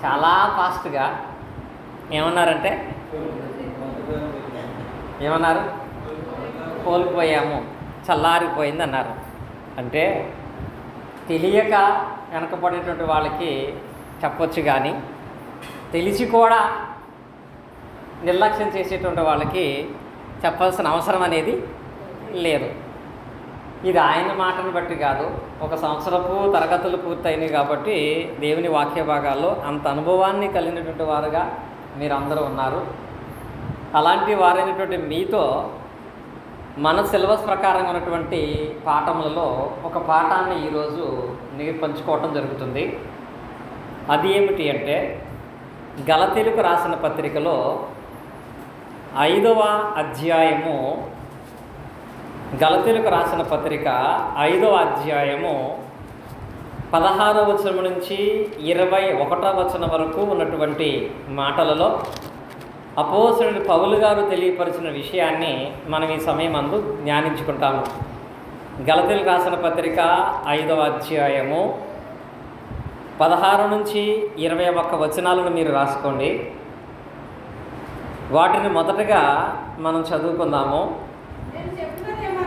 చాలా ఫాస్ట్గా ఏమన్నారంటే ఏమన్నారు? కోల్పోయాము, చల్లారిపోయింది అన్నారు. అంటే తెలియక వెనకబడేటువంటి వాళ్ళకి చెప్పొచ్చు, కానీ తెలిసి కూడా నిర్లక్ష్యం చేసేటువంటి వాళ్ళకి చెప్పాల్సిన అవసరం అనేది లేదు. ఇది ఆయన మాటను బట్టి కాదు, ఒక సంవత్సరపు తరగతులు పూర్తయినాయి కాబట్టి దేవుని వాక్య భాగాల్లో అంత అనుభవాన్ని కలిగినటువంటి వారుగా మీరందరూ ఉన్నారు. అలాంటి వారైనటువంటి మీతో మన సిలబస్ ప్రకారం ఉన్నటువంటి పాఠములలో ఒక పాఠాన్ని ఈరోజు పంచుకోవటం జరుగుతుంది. అది ఏమిటి అంటే, గలతీయులకు రాసిన పత్రికలో 5వ అధ్యాయము, గలతీయులకు రాసిన పత్రిక 5వ అధ్యాయము 16వ వచనం నుంచి 21వ వచనం వరకు ఉన్నటువంటి మాటలలో అపోస్తలుడు పౌలు గారు తెలియపరిచిన విషయాన్ని మనం ఈ సమయం అందు ధ్యానించుకుంటాము. గలతీయులకు రాసిన పత్రిక 5వ అధ్యాయము 16 నుంచి 21 వచనాలను మీరు రాసుకోండి. వాటిని మొదటగా మనం చదువుకుందాము.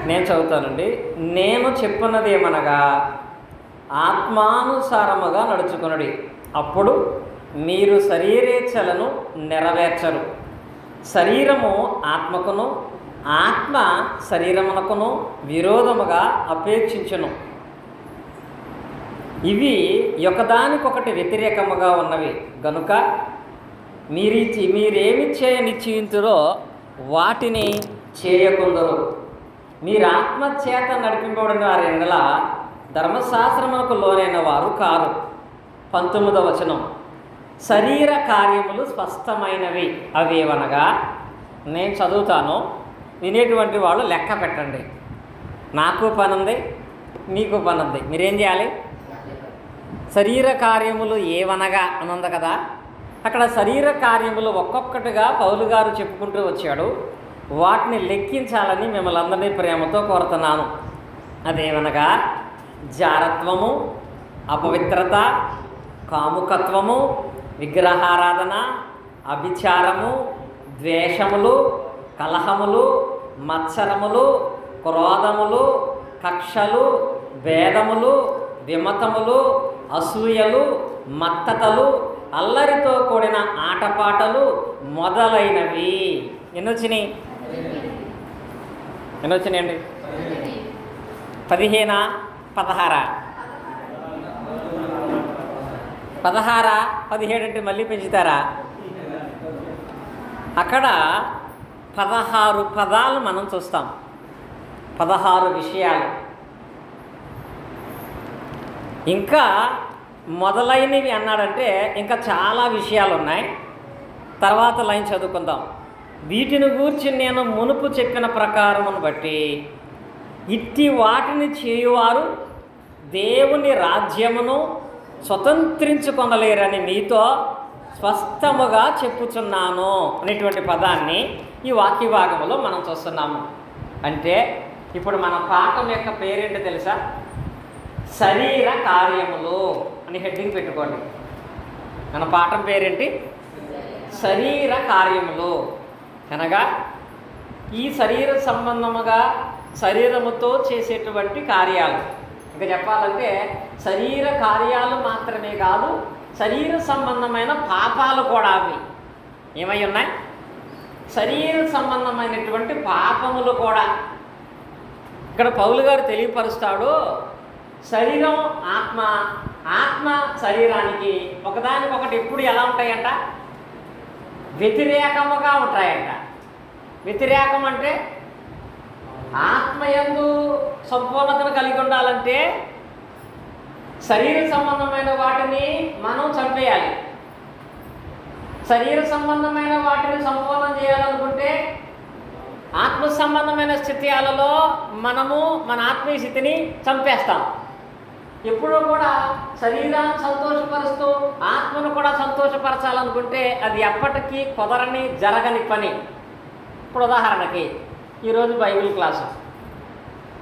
నేను చదువుతానండి. నేను చెప్పున్నది ఏమనగా, ఆత్మానుసారముగా నడుచుకొనుడి, అప్పుడు మీరు శరీరేచ్ఛలను నెరవేర్చరు. శరీరము ఆత్మకును, ఆత్మ శరీరమునకును విరోధముగా అపేక్షించును. ఇవి ఒకదానికొకటి వ్యతిరేకముగా ఉన్నవి గనుక మీరేమి నిశ్చయించురో వాటిని చేయకుందరు. మీరు ఆత్మచేత నడిపింపబడిన వారి ఎడల ధర్మశాస్త్రమునకు లోనైన వారు కారు. 19వ వచనం, శరీర కార్యములు స్పష్టమైనవి. అవేవనగా, నేను చదువుతాను, వినేటువంటి వాళ్ళు లెక్క పెట్టండి. నాకు పనుంది, మీకు పనుంది. మీరేం చేయాలి? శరీర కార్యములు ఏవనగా అని ఉంది కదా, అక్కడ శరీర కార్యములు ఒక్కొక్కటిగా పౌలు గారు చెప్పుకుంటూ వచ్చాడు. వాటిని లెక్కించాలని మిమ్మల్ని అందరినీ ప్రేమతో కోరుతున్నాను. అదేమనగా, జారత్వము, అపవిత్రత, కాముకత్వము, విగ్రహారాధన, అభిచారము, ద్వేషములు, కలహములు, మత్సరములు, క్రోధములు, కక్షలు, భేదములు, విమతములు, అసూయలు, మత్తతలు, అల్లరితో కూడిన ఆటపాటలు మొదలైనవి. ఎన్నొచ్చినాయి? ఎన్నొచ్చినాయండి? 15, 16, 16, 17 అంటే మళ్ళీ పెంచుతారా? అక్కడ 16 పదాలు మనం చూస్తాం, 16 విషయాలు. ఇంకా మొదలైనవి అన్నాడంటే ఇంకా చాలా విషయాలు ఉన్నాయి. తర్వాత లైన్ చదువుకుందాం. వీటిని గూర్చి నేను మునుపు చెప్పిన ప్రకారమును బట్టి ఇట్టి వాటిని చేయువారు దేవుని రాజ్యమును స్వతంత్రించుకొనలేరని మీతో స్పష్టముగా చెప్పుచున్నాను అనేటువంటి పదాన్ని ఈ వాక్య భాగంలో మనం చూస్తున్నాము. అంటే ఇప్పుడు మన పాఠం యొక్క పేరేంటి తెలుసా? శరీర కార్యములు అని హెడ్డింగ్ పెట్టుకోండి. మన పాఠం పేరేంటి? శరీర కార్యములు. అనగా ఈ శరీర సంబంధముగా శరీరముతో చేసేటువంటి కార్యాలు. ఇంకా చెప్పాలంటే శరీర కార్యాలు మాత్రమే కాదు, శరీర సంబంధమైన పాపాలు కూడా అవి ఏమై ఉన్నాయి? శరీర సంబంధమైనటువంటి పాపములు కూడా. ఇక్కడ పౌలు గారు తెలియపరుస్తాడు, శరీరం ఆత్మ, ఆత్మ శరీరానికి ఒకదానికొకటి ఎప్పుడు ఎలా ఉంటాయంట? వ్యతిరేకముగా ఉంటాయంట. వ్యతిరేకం అంటే ఆత్మయందు సంపూర్ణతను కలిగి ఉండాలంటే శరీర సంబంధమైన వాటిని మనం చంపేయాలి. శరీర సంబంధమైన వాటిని సంపూర్ణం చేయాలనుకుంటే ఆత్మ సంబంధమైన స్థితియాలలో మనము మన ఆత్మీయ స్థితిని చంపేస్తాం. ఎప్పుడూ కూడా శరీరాన్ని సంతోషపరుస్తూ ఆత్మను కూడా సంతోషపరచాలనుకుంటే అది ఎప్పటికీ కుదరని, జరగని పని. ఇప్పుడు ఉదాహరణకి ఈరోజు బైబిల్ క్లాసు,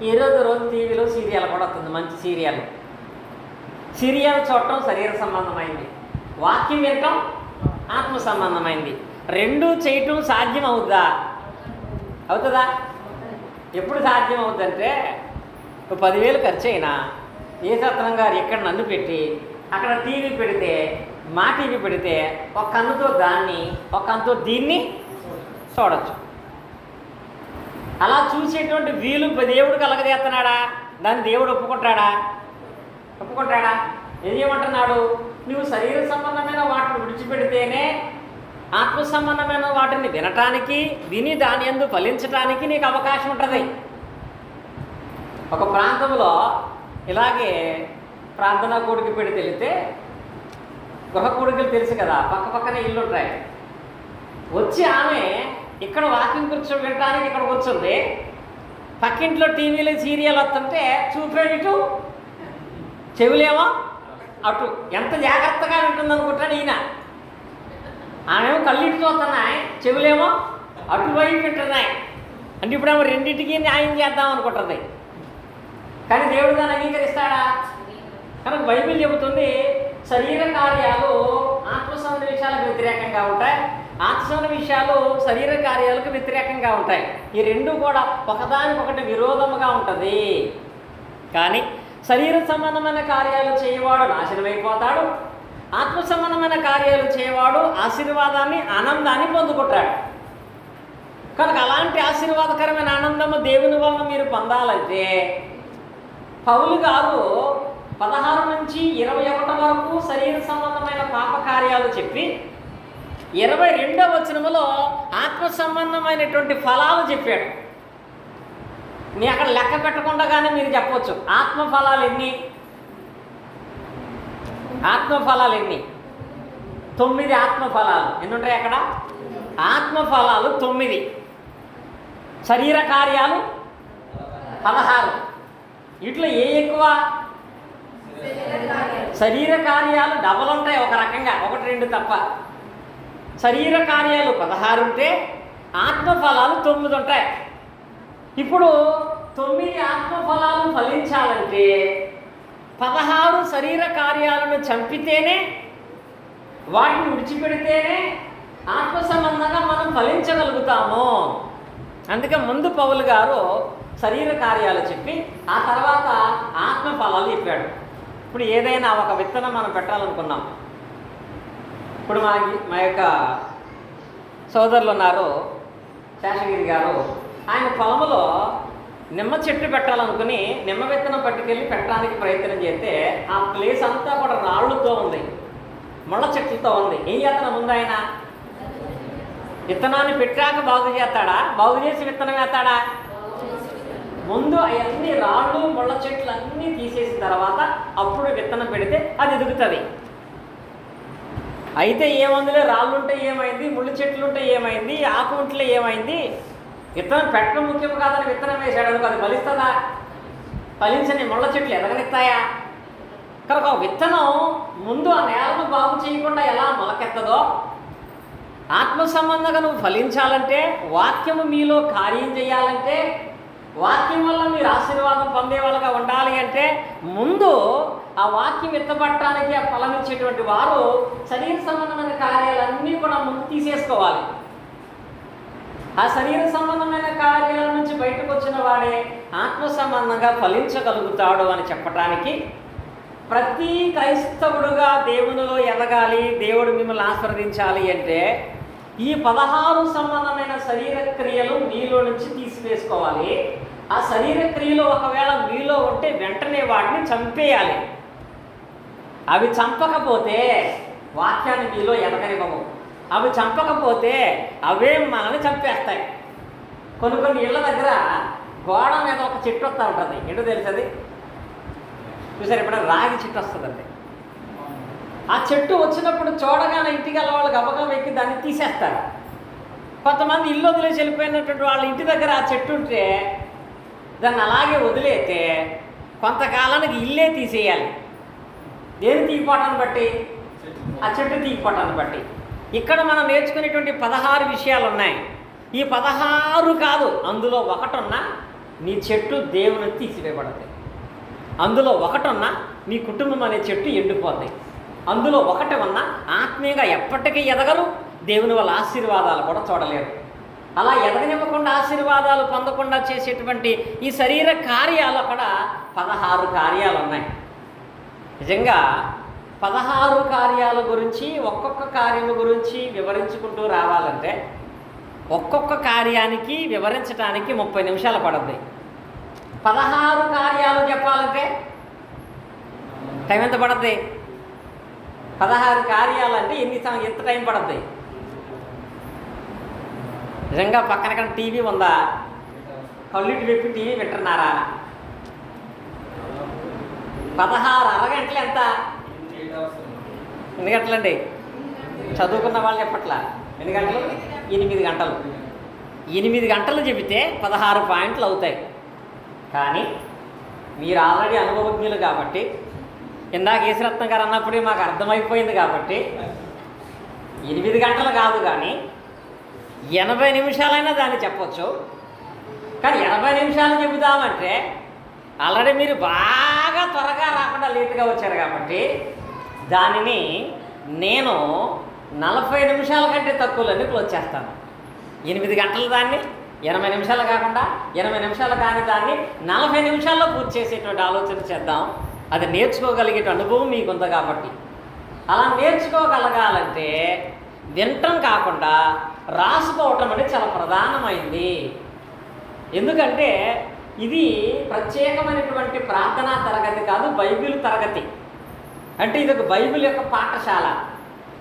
ఈరోజు టీవీలో సీరియల్ కూడా వస్తుంది, మంచి సీరియల్. సీరియల్ చూడటం శరీర సంబంధమైంది, వాక్యం వినటం ఆత్మ సంబంధమైంది. రెండూ చేయటం సాధ్యం అవుతుందా? అవుతుందా? ఎప్పుడు సాధ్యం అవుతుందంటే 10,000 ఖర్చు అయినా యేసత్రం గారు ఇక్కడ నన్ను పెట్టి అక్కడ టీవీ పెడితే, మా టీవీ పెడితే ఒక కన్నుతో దాన్ని ఒక కన్నుతో దీన్ని చూడొచ్చు. అలా చూసేటువంటి వీలు దేవుడు కలగజేస్తున్నాడా? దాన్ని దేవుడు ఒప్పుకుంటాడా? ఏం చేయమంటున్నాడు? నువ్వు శరీర సంబంధమైన వాటిని విడిచిపెడితేనే ఆత్మ సంబంధమైన వాటిని వినటానికి, విని దాని యందు ఫలించటానికి నీకు అవకాశం ఉంటుంది. ఒక ప్రాంతంలో ఇలాగే ప్రార్థనా కూడికి పెడితే వెళితే, గృహ కూడికలు తెలుసు కదా, పక్క పక్కనే ఇల్లు ఉంటాయి. వచ్చి ఆమె ఇక్కడ వాకింగ్ వినటానికి ఇక్కడ కూర్చుంది, పక్కింట్లో టీవీలో సీరియల్ వస్తుంటే చూపేటు చెవులేమో అటు. ఎంత జాగ్రత్తగా ఉంటుందనుకుంటాను ఈయన. ఆమెమో కళ్ళిటి చూస్తున్నాయి, చెవులేమో అటువైపు వింటున్నాయి. అంటే ఇప్పుడేమో రెండింటికి న్యాయం చేద్దాం అనుకుంటుంది. కానీ దేవుడు దాన్ని అంగీకరిస్తాడా? కనుక బైబిల్ చెబుతుంది శరీర కార్యాలు ఆత్మసంబంధ విషయాలకు వ్యతిరేకంగా ఉంటాయి, ఆత్మసంబంధ విషయాలు శరీర కార్యాలకు వ్యతిరేకంగా ఉంటాయి. ఈ రెండు కూడా ఒకదానికొకటి విరోధముగా ఉంటుంది. కానీ శరీర సంబంధమైన కార్యాలు చేయవాడు నాశనమైపోతాడు, ఆత్మ సంబంధమైన కార్యాలు చేయవాడు ఆశీర్వాదాన్ని, ఆనందాన్ని పొందుకుంటాడు. కనుక అలాంటి ఆశీర్వాదకరమైన ఆనందము దేవుని వలన మీరు పొందాలంటే పౌలు గారు 16 నుంచి 21 వరకు శరీర సంబంధమైన పాప కార్యాలు చెప్పి 22వ వచనములో ఆత్మ సంబంధమైనటువంటి ఫలాలు చెప్పాడు. మీ అక్కడ లెక్క పెట్టకుండానే మీరు చెప్పవచ్చు ఆత్మఫలాలు ఎన్ని? 9 ఆత్మఫలాలు. ఎన్ని ఉంటాయి అక్కడ? ఆత్మఫలాలు 9, శరీర కార్యాలు 16. వీటిలో ఏ ఎక్కువ? శరీర కార్యాలు డబల్ ఉంటాయి ఒక రకంగా, 1, 2 తప్ప. శరీర కార్యాలు 16 ఉంటే ఆత్మఫలాలు 9 ఉంటాయి. ఇప్పుడు 9 ఆత్మఫలాలు ఫలించాలంటే 16 శరీర కార్యాలను చంపితేనే, వాటిని విడిచిపెడితేనే ఆత్మ సంబంధంగా మనం ఫలించగలుగుతాము. అందుకే ముందు పౌలు గారు శరీర కార్యాలు చెప్పి ఆ తర్వాత ఆత్మ ఫలాలు చెప్పాడు. ఇప్పుడు ఏదైనా ఒక విత్తనం మనం పెట్టాలనుకున్నాం. ఇప్పుడు మా యొక్క సోదరులు ఉన్నారు, శేషగిరి గారు, ఆయన పొలంలో నిమ్మ చెట్టు పెట్టాలనుకుని నిమ్మ విత్తనం పట్టుకెళ్ళి పెట్టడానికి ప్రయత్నం చేస్తే ఆ ప్లేస్ అంతా కూడా రాళ్ళుతో ఉంది, ముళ్ళ చెట్లతో ఉంది. ఏం చేస్తాను? ముందు ఆయన విత్తనాన్ని పెట్టాక బాగు చేస్తాడా? బాగు చేసి విత్తనం వేస్తాడా? ముందు అవన్నీ రాళ్ళు ముళ్ళ చెట్లు అన్నీ తీసేసిన తర్వాత అప్పుడు విత్తనం పెడితే అది ఎదుగుతుంది. అయితే ఏముందిలే, రాళ్ళు ఉంటే ఏమైంది, ముళ్ళ చెట్లు ఉంటే ఏమైంది, ఆకు ఉంటే ఏమైంది, విత్తనం పెట్టడం ముఖ్యం కాదని విత్తనం వేసాడు అనుకో, అది ఫలిస్తుందా? ఫలించని ముళ్ళ చెట్లు ఎదగనిస్తాయా? కనుక విత్తనం ముందు ఆ నేలను బాగు చేయకుండా ఎలా మొలకెత్తదో, ఆత్మ సంబంధంగా నువ్వు ఫలించాలంటే, వాక్యము మీలో కార్యం చేయాలంటే, వాక్యం వల్ల మీరు ఆశీర్వాదం పొందే వాళ్ళగా ఉండాలి అంటే ముందు ఆ వాక్యం ఎత్తపట్టడానికి ఆ ఫలం ఇచ్చేటువంటి వారు శరీర సంబంధమైన కార్యాలన్నీ కూడా ముందు తీసేసుకోవాలి. ఆ శరీర సంబంధమైన కార్యాల నుంచి బయటకు వచ్చిన వాడే ఆత్మ సంబంధంగా ఫలించగలుగుతాడు అని చెప్పటానికి, ప్రతి క్రైస్తవుడుగా దేవునిలో ఎదగాలి, దేవుడు మిమ్మల్ని ఆశీర్వదించాలి అంటే ఈ 16 సంబంధమైన శరీర క్రియలు మీలో నుంచి తీసివేసుకోవాలి. ఆ శరీర క్రియలు ఒకవేళ మీలో ఉంటే వెంటనే వాటిని చంపేయాలి. అవి చంపకపోతే వాక్యాన్ని మీలో ఎదగనివ్వము. అవి చంపకపోతే అవే మనల్ని చంపేస్తాయి. కొన్ని ఇళ్ళ దగ్గర గోడ మీద ఒక చెట్టు వస్తూ ఉంటుంది. ఏంటో తెలుసది? చూసారు ఎప్పుడైనా? రాగి చెట్టు వస్తుందండి. ఆ చెట్టు వచ్చినప్పుడు చూడగానే ఇంటికి వెళ్ళ వాళ్ళు గబగబ ఎక్కి దాన్ని తీసేస్తారు. కొంతమంది ఇల్లు వదిలేసి వెళ్ళిపోయినటువంటి వాళ్ళ ఇంటి దగ్గర ఆ చెట్టు ఉంటే దాన్ని అలాగే వదిలేస్తే కొంతకాలానికి ఇల్లే తీసేయాలి. దేని తీగిపోవటాన్ని బట్టి? ఆ చెట్టు తీగిపోవటాన్ని బట్టి. ఇక్కడ మనం నేర్చుకునేటువంటి 16 విషయాలు ఉన్నాయి. ఈ 16 కాదు, అందులో ఒకటి ఉన్నా నీ చెట్టు దేవుని తీసివేయబడతాయి. అందులో ఒకటి ఉన్నా మీ కుటుంబం అనే చెట్టు ఎండిపోతాయి. అందులో ఒకటి ఉన్న ఆత్మీయంగా ఎప్పటికీ ఎదగరు, దేవుని వల్ల ఆశీర్వాదాలు కూడా చూడలేరు. అలా ఎదగనివ్వకుండా ఆశీర్వాదాలు పొందకుండా చేసేటువంటి ఈ శరీర కార్యాలు అక్కడ 16 కార్యాలు ఉన్నాయి. నిజంగా 16 కార్యాల గురించి ఒక్కొక్క కార్యం గురించి వివరించుకుంటూ రావాలంటే ఒక్కొక్క కార్యానికి వివరించడానికి 30 నిమిషాలు పడుద్ది. 16 కార్యాలు చెప్పాలంటే టైం ఎంత పడుద్ది? 16 కార్యాలు అంటే ఎంత టైం పడుద్ది? నిజంగా పక్కన టీవీ ఉందా? కళ్ళిటి వెప్పి టీవీ వింటున్నారా? 16 అరగంటలు ఎంత? ఎన్ని గంటలండి? చదువుకున్న వాళ్ళు చెప్పట్లా. ఎన్ని గంటలు? 8 గంటలు. 8 గంటలు చెబితే 16 పాయింట్లు అవుతాయి. కానీ మీరు ఆల్రెడీ అనుభవజ్ఞులు కాబట్టి, ఇందాక ఈశ్వరత్నం గారు అన్నప్పుడే మాకు అర్థమైపోయింది కాబట్టి 8 గంటలు కాదు, కానీ 80 నిమిషాలైనా దాన్ని చెప్పచ్చు. కానీ 80 నిమిషాలు చెబుదామంటే ఆల్రెడీ మీరు బాగా త్వరగా రాకుండా లేటుగా వచ్చారు కాబట్టి దానిని నేను 40 నిమిషాల కంటే తక్కువలోనే క్లోజ్ చేస్తాను. 8 గంటల దాన్ని 80 నిమిషాలు కాకుండా 80 నిమిషాలు కాని దాన్ని 40 నిమిషాల్లో పూర్తి చేసేటువంటి ఆలోచన చేద్దాం. అది నేర్చుకోగలిగే అనుభవం మీకుంది కాబట్టి. అలా నేర్చుకోగలగాలంటే వినటం కాకుండా రాసుకోవటం అనేది చాలా ప్రధానమైంది. ఎందుకంటే ఇది ప్రత్యేకమైనటువంటి ప్రార్థనా తరగతి కాదు, బైబిల్ తరగతి. అంటే ఇది ఒక బైబిల్ యొక్క పాఠశాల.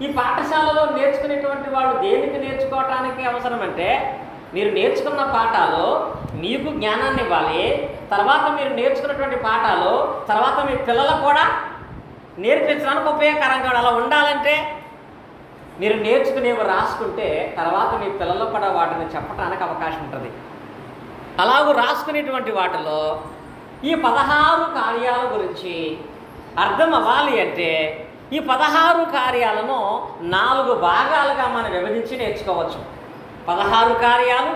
ఈ పాఠశాలలో నేర్చుకునేటువంటి వాళ్ళు దేనికి నేర్చుకోవటానికి అవసరం అంటే, మీరు నేర్చుకున్న పాఠాలు మీకు జ్ఞానాన్ని ఇవ్వాలి, తర్వాత మీరు నేర్చుకున్నటువంటి పాఠాలు తర్వాత మీ పిల్లలకు కూడా నేర్పించడానికి ఉపయోగకరంగా అలా ఉండాలంటే మీరు నేర్చుకునేవి రాసుకుంటే తర్వాత మీ పిల్లలకు కూడా వాటిని చెప్పడానికి అవకాశం ఉంటుంది. అలాగూ రాసుకునేటువంటి వాటిలో ఈ 16 కార్యాల గురించి అర్థం అవ్వాలి అంటే ఈ 16 కార్యాలను 4 భాగాలుగా మనం విభజించి నేర్చుకోవచ్చు. 16 కార్యాలు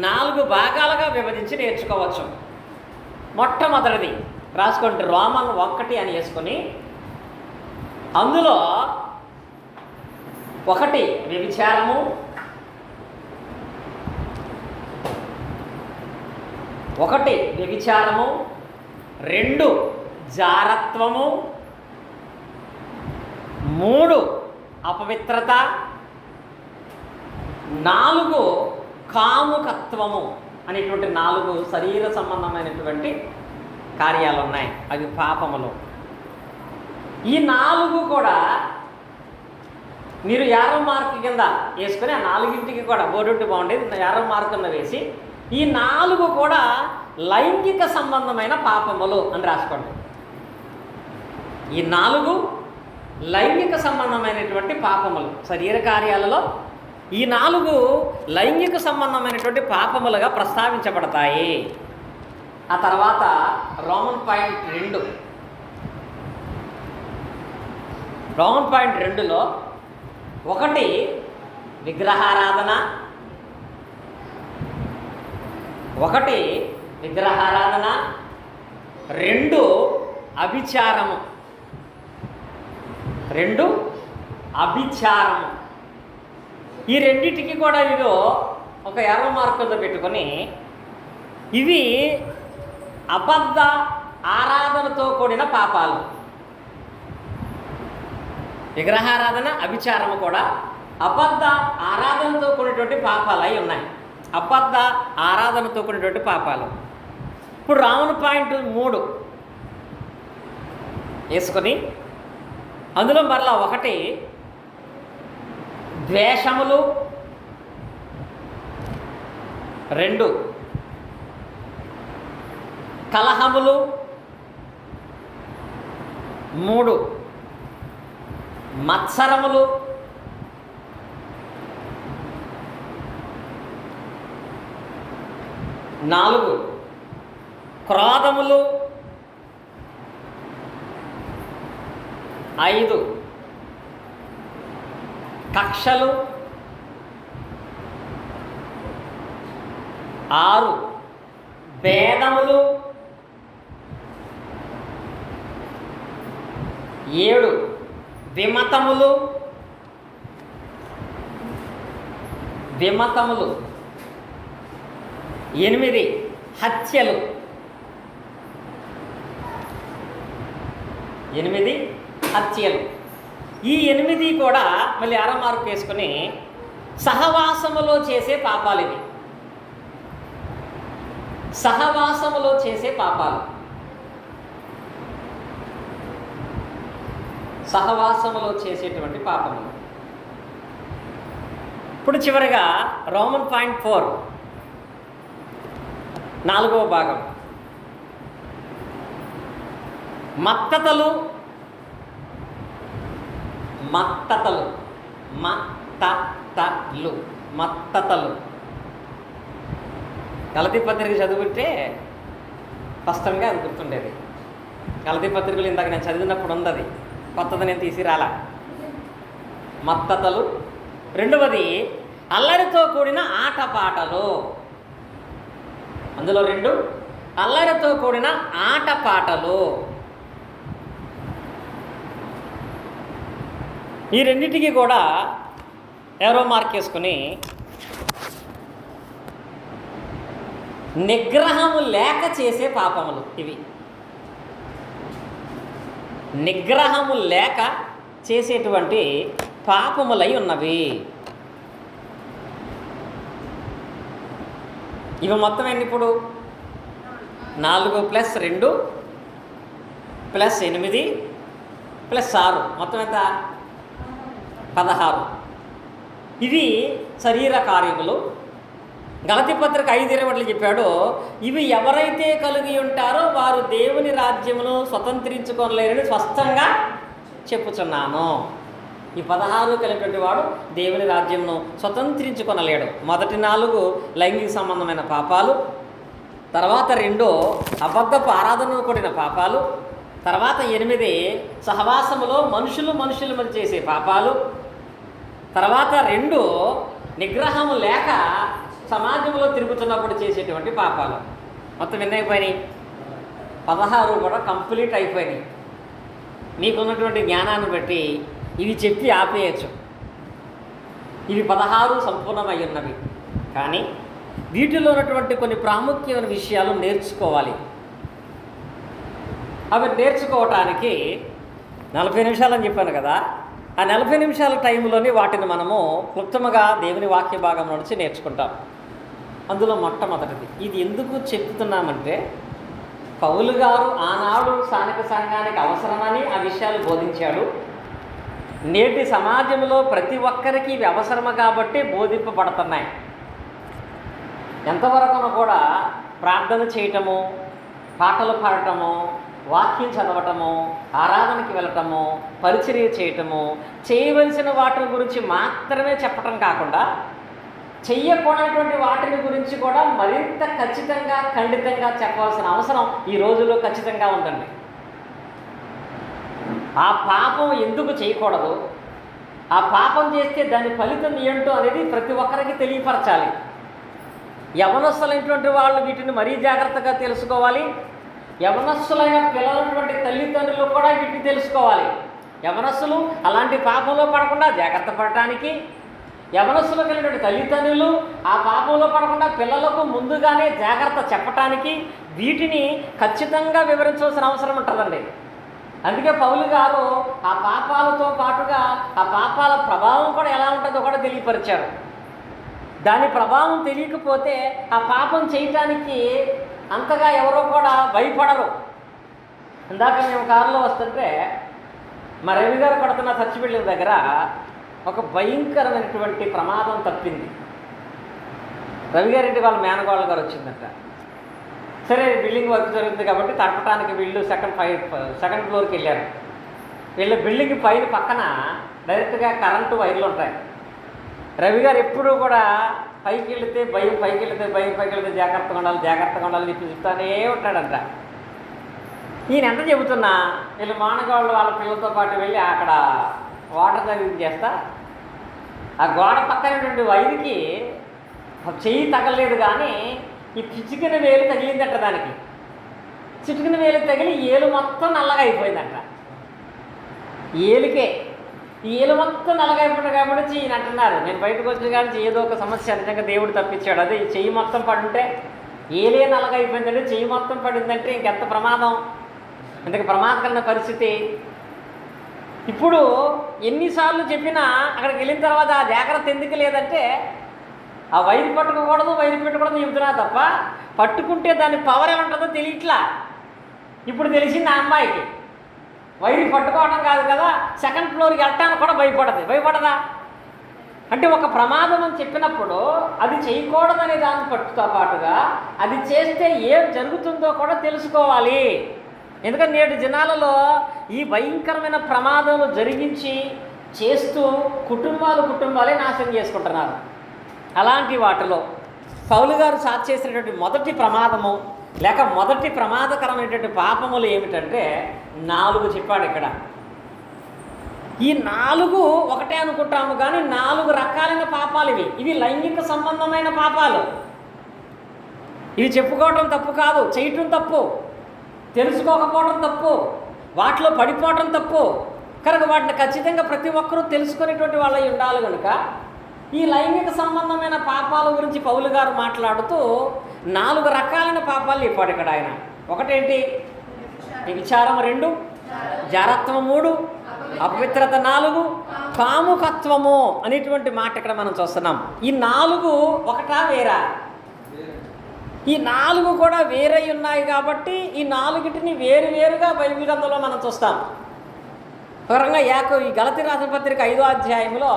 4 భాగాలుగా విభజించి నేర్చుకోవచ్చు. మొట్టమొదటిది రాసుకోండి, రోమన్ 1 అని వేసుకొని అందులో 1 వ్యభిచారము, 2 జారత్వము, 3 అపవిత్రత, 4 కాముకత్వము అనేటువంటి 4 శరీర సంబంధమైనటువంటి కార్యాలు ఉన్నాయి. అవి పాపములు. ఈ 4 కూడా మీరు 50 మార్కు కింద వేసుకొని ఆ 4ంటికి కూడా బోర్డు బాగుండేది 50 మార్కున్న వేసి ఈ 4 కూడా లైంగిక సంబంధమైన పాపములు అని రాసుకోండి. ఈ 4 లైంగిక సంబంధమైనటువంటి పాపములు. శరీర కార్యాలలో ఈ 4 లైంగిక సంబంధమైనటువంటి పాపములుగా ప్రస్తావించబడతాయి. ఆ తర్వాత రోమన్ పాయింట్ 2లో 1 విగ్రహారాధన, 2 అభిచారము, 2 అభిచారము. ఈ రెండింటికి కూడా ఇదో ఒక 50 మార్కులతో పెట్టుకొని ఇవి అబద్ధ ఆరాధనతో కూడిన పాపాలు. విగ్రహారాధన, అభిచారము కూడా అబద్ధ ఆరాధనతో కూడినటువంటి పాపాలు అయి ఉన్నాయి. అబద్ధ ఆరాధనతో కూడినటువంటి పాపాలు. ఇప్పుడు రావణ పాయింట్ 3 వేసుకొని అందులో మరలా 1 ద్వేషములు, 2 కలహములు, 3 మత్సరములు, 4 క్రోధములు, 5 కక్షలు, 6 భేదములు, 7 విమతములు. 8 హత్యలు. 8 హత్యలు. ఈ 8 కూడా మళ్ళీ మార్కు వేసుకొని సహవాసములో చేసే పాపాలు ఇవి. సహవాసములో చేసే పాపాలు. సహవాసములో చేసేటువంటి పాపములు. ఇప్పుడు చివరిగా రోమన్ పాయింట్ 4 4వ భాగం. మత్తతలు. మత్తతలు. మత్తతలు. మత్తతలు. గలతీ పత్రిక చదువుకుంటే స్పష్టంగా అది గుర్తుండేది. గలతీ పత్రికలు ఇందాక నేను చదివినప్పుడు ఉంది, కొత్తది నేను తీసిరాలా. మత్తతలు. 2వది అల్లరితో కూడిన ఆటపాటలు. అందులో 2 అల్లరితో కూడిన ఆటపాటలు. ఈ రెండింటికి కూడా ఏరో మార్క్ వేసుకుని నిగ్రహము లేక చేసే పాపములు ఇవి. నిగ్రహము లేక చేసేటువంటి పాపములై ఉన్నవి. ఇవి మొత్తం ఎన్ని ఇప్పుడు? 4 + 2 + 8 + 6 మొత్తం ఎంత? 16. ఇవి శరీర కార్యములు. గలతీ పత్రిక 5:21 చెప్పాడు, ఇవి ఎవరైతే కలిగి ఉంటారో వారు దేవుని రాజ్యమును స్వతంత్రించుకోలేరని స్పష్టంగా చెప్పుచున్నాను. ఈ 16 కలిగినటువంటి వాడు దేవుని రాజ్యమును స్వతంత్రించుకొనలేడు. మొదటి 4 లైంగిక సంబంధమైన పాపాలు, తర్వాత 2 అబద్ధపు ఆరాధనను కూడిన పాపాలు, తర్వాత 8 సహవాసములో మనుషులు మధ్య చేసే పాపాలు, తర్వాత 2 నిగ్రహము లేక సమాజంలో తిరుగుతున్నప్పుడు చేసేటువంటి పాపాలు. మొత్తం ఎన్ని అయిపోయినాయి? 16 కూడా కంప్లీట్ అయిపోయినాయి. మీకున్నటువంటి జ్ఞానాన్ని బట్టి ఇవి చెప్పి ఆపేయచ్చు. ఇవి 16 సంపూర్ణమై ఉన్నవి. కానీ వీటిలో ఉన్నటువంటి కొన్ని ప్రాముఖ్యమైన విషయాలు నేర్చుకోవాలి. అవి నేర్చుకోవటానికి 40 నిమిషాలని చెప్పాను కదా, ఆ 40 నిమిషాల టైంలోనే వాటిని మనము క్లుప్తముగా దేవుని వాక్య భాగం నుంచి నేర్చుకుంటాం. అందులో మొట్టమొదటిది, ఇది ఎందుకు చెప్తున్నామంటే పౌలు గారు ఆనాడు స్థానిక సంఘానికి అవసరమని ఆ విషయాలు బోధించాడు. నేటి సమాజంలో ప్రతి ఒక్కరికి ఇవి అవసరము కాబట్టి బోధింపబడుతున్నాయి. ఎంతవరకును కూడా ప్రార్థన చేయటము, పాటలు పాడటము, వాక్యం చదవటము, ఆరాధనకి వెళ్ళటము, పరిచర్య చేయటము, చేయవలసిన వాటి గురించి మాత్రమే చెప్పటం కాకుండా చెయ్యకూడనటువంటి వాటిని గురించి కూడా మరింత ఖచ్చితంగా ఖండితంగా చెప్పవలసిన అవసరం ఈ రోజుల్లో ఖచ్చితంగా ఉందండి. ఆ పాపం ఎందుకు చేయకూడదు, ఆ పాపం చేస్తే దాని ఫలితం ఏంటో అనేది ప్రతి ఒక్కరికి తెలియపరచాలి. యవనస్తులైనటువంటి వాళ్ళు వీటిని మరీ జాగ్రత్తగా తెలుసుకోవాలి. యవనస్తులైన పిల్లలైనటువంటి తల్లిదండ్రులు కూడా వీటిని తెలుసుకోవాలి. యవనస్తులు అలాంటి పాపంలో పడకుండా జాగ్రత్త పడటానికి, యవనస్తులు కలిగినటువంటి తల్లిదండ్రులు ఆ పాపంలో పడకుండా పిల్లలకు ముందుగానే జాగ్రత్త చెప్పటానికి వీటిని ఖచ్చితంగా వివరించవలసిన అవసరం ఉంటుందండి. అందుకే పౌలు గారు ఆ పాపాలతో పాటుగా ఆ పాపాల ప్రభావం కూడా ఎలా ఉంటుందో కూడా తెలియపరిచారు. దాని ప్రభావం తెలియకపోతే ఆ పాపం చేయటానికి అంతగా ఎవరో కూడా భయపడరు. ఇందాక మేము కారులో వస్తుంటే మా రవి గారు కడుతున్న చర్చి బిల్డింగ్ దగ్గర ఒక భయంకరమైనటువంటి ప్రమాదం తప్పింది. రవి గారింటి వాళ్ళ మేనగోళ్ళ గారు వచ్చిందంట. సరే బిల్డింగ్ వర్క్ జరుగుతుంది కాబట్టి తడపడానికి వీళ్ళు సెకండ్ ఫ్లోర్కి వెళ్ళారు. వీళ్ళ బిల్డింగ్ పక్కన డైరెక్ట్గా కరెంటు వైర్లు ఉంటాయి. రవి గారు ఎప్పుడూ కూడా పైకి వెళితే భయం జాగ్రత్తగా ఉండాలి చెప్తానే ఉంటాడంట. ఈయన ఎంత చెబుతున్నా వీళ్ళు మానగాళ్ళు వాళ్ళ పిల్లలతో పాటు వెళ్ళి అక్కడ వాటర్ సర్వీస్ చేస్తా ఆ గోడ పక్కనటువంటి వైరుకి చెయ్యి తగలలేదు, కానీ ఈ చిటికిన వేలు తగిలిందట. దానికి చిటికిన వేలు తగిలి ఏలు మొత్తం నల్లగా అయిపోయిందంట. ఏలికే. ఈ ఏలు మొత్తం నలగైపోయిన కాబట్టి ఈయన అంటున్నారు, నేను బయటకు వచ్చిన కానీ ఏదో ఒక సమస్య నిజంగా దేవుడు తప్పించాడు. అదే ఈ చెయ్యి మొత్తం పడుంటే, ఏలే నలగైపోయిందంటే చెయ్యి మొత్తం పడిందంటే ఇంకెంత ప్రమాదం, ఇంతకు ప్రమాదకరమైన పరిస్థితి. ఇప్పుడు ఎన్నిసార్లు చెప్పినా అక్కడికి వెళ్ళిన తర్వాత ఆ జాగ్రత్త ఎందుకు లేదంటే, ఆ వైరు పట్టుకోకూడదు, వైరు పెట్టకూడదు చెబుతున్నా తప్ప పట్టుకుంటే దాని పవర్ ఏమంటుందో తెలియట్లా. ఇప్పుడు తెలిసింది ఆ అమ్మాయికి, వైరు పట్టుకోవడం కాదు కదా, సెకండ్ ఫ్లోర్కి వెళ్ళటానికి కూడా భయపడదా? అంటే ఒక ప్రమాదం అని చెప్పినప్పుడు అది చేయకూడదనే దాని పట్టుతో పాటుగా అది చేస్తే ఏం జరుగుతుందో కూడా తెలుసుకోవాలి. ఎందుకంటే నేటి జనాలలో ఈ భయంకరమైన ప్రమాదాలు జరిగించి చేస్తూ కుటుంబాలే నాశనం చేసుకుంటున్నారు. అలాంటి వాటిలో పౌలు గారు సాక్షి చేసినటువంటి మొదటి ప్రమాదము లేక మొదటి ప్రమాదకరమైనటువంటి పాపములు ఏమిటంటే 4 చెప్పాడు ఇక్కడ. ఈ 4 ఒకటే అనుకుంటాము కానీ 4 రకాలైన పాపాలు ఇవి లైంగిక సంబంధమైన పాపాలు. ఇవి చెప్పుకోవడం తప్పు కాదు, చేయటం తప్పు, తెలుసుకోకపోవడం తప్పు, వాటిలో పడిపోవడం తప్పు. కనుక వాటిని ఖచ్చితంగా ప్రతి ఒక్కరూ తెలుసుకునేటువంటి వాళ్ళై ఉండాలి. కనుక ఈ లైంగిక సంబంధమైన పాపాల గురించి పౌలు గారు మాట్లాడుతూ 4 రకాలైన పాపాలు చెప్పాడు ఇక్కడ ఆయన. ఒకటేంటి? విచారం 2, జారత్వం 3, అపవిత్రత 4, కాముకత్వము అనేటువంటి మాట ఇక్కడ మనం చూస్తున్నాం. ఈ 4 ఒకటా వేరా? ఈ 4 కూడా వేరై ఉన్నాయి కాబట్టి ఈ 4టిని వేరువేరుగా బైబిల్ గ్రంథంలో మనం చూస్తాం. పరంగా ఈ గలతీ రాసిన పత్రిక 5వ అధ్యాయంలో